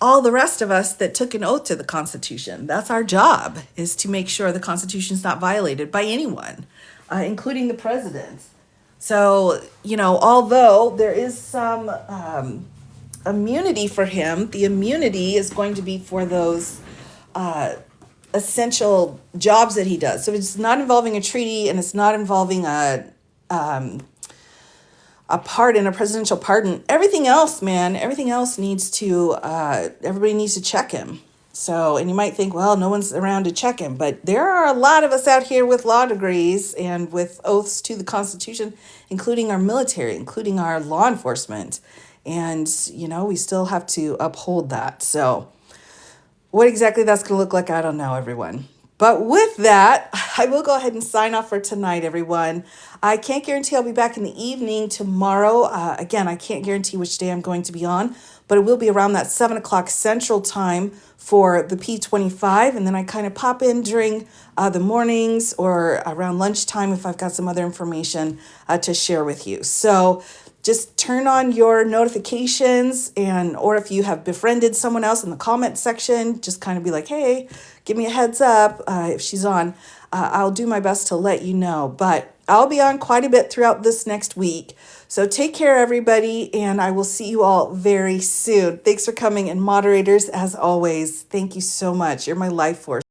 All the rest of us that took an oath to the Constitution. That's our job, is to make sure the Constitution is not violated by anyone, including the president. So, although there is some immunity for him, the immunity is going to be for those essential jobs that he does. So it's not involving a treaty, and it's not involving a pardon, a presidential pardon. Everything else, man, needs to, everybody needs to check him. So, and you might think, well, no one's around to check him, but there are a lot of us out here with law degrees and with oaths to the Constitution, including our military, including our law enforcement. And, we still have to uphold that. So what exactly that's going to look like, I don't know, everyone. But with that, I will go ahead and sign off for tonight, everyone. I can't guarantee I'll be back in the evening tomorrow. Again, I can't guarantee which day I'm going to be on, but it will be around that 7 o'clock Central Time for the P25. And then I kind of pop in during the mornings or around lunchtime if I've got some other information to share with you. So just turn on your notifications, or if you have befriended someone else in the comment section, just kind of be like, hey, give me a heads up if she's on. I'll do my best to let you know. But I'll be on quite a bit throughout this next week. So take care, everybody, and I will see you all very soon. Thanks for coming, and moderators, as always, thank you so much. You're my life force.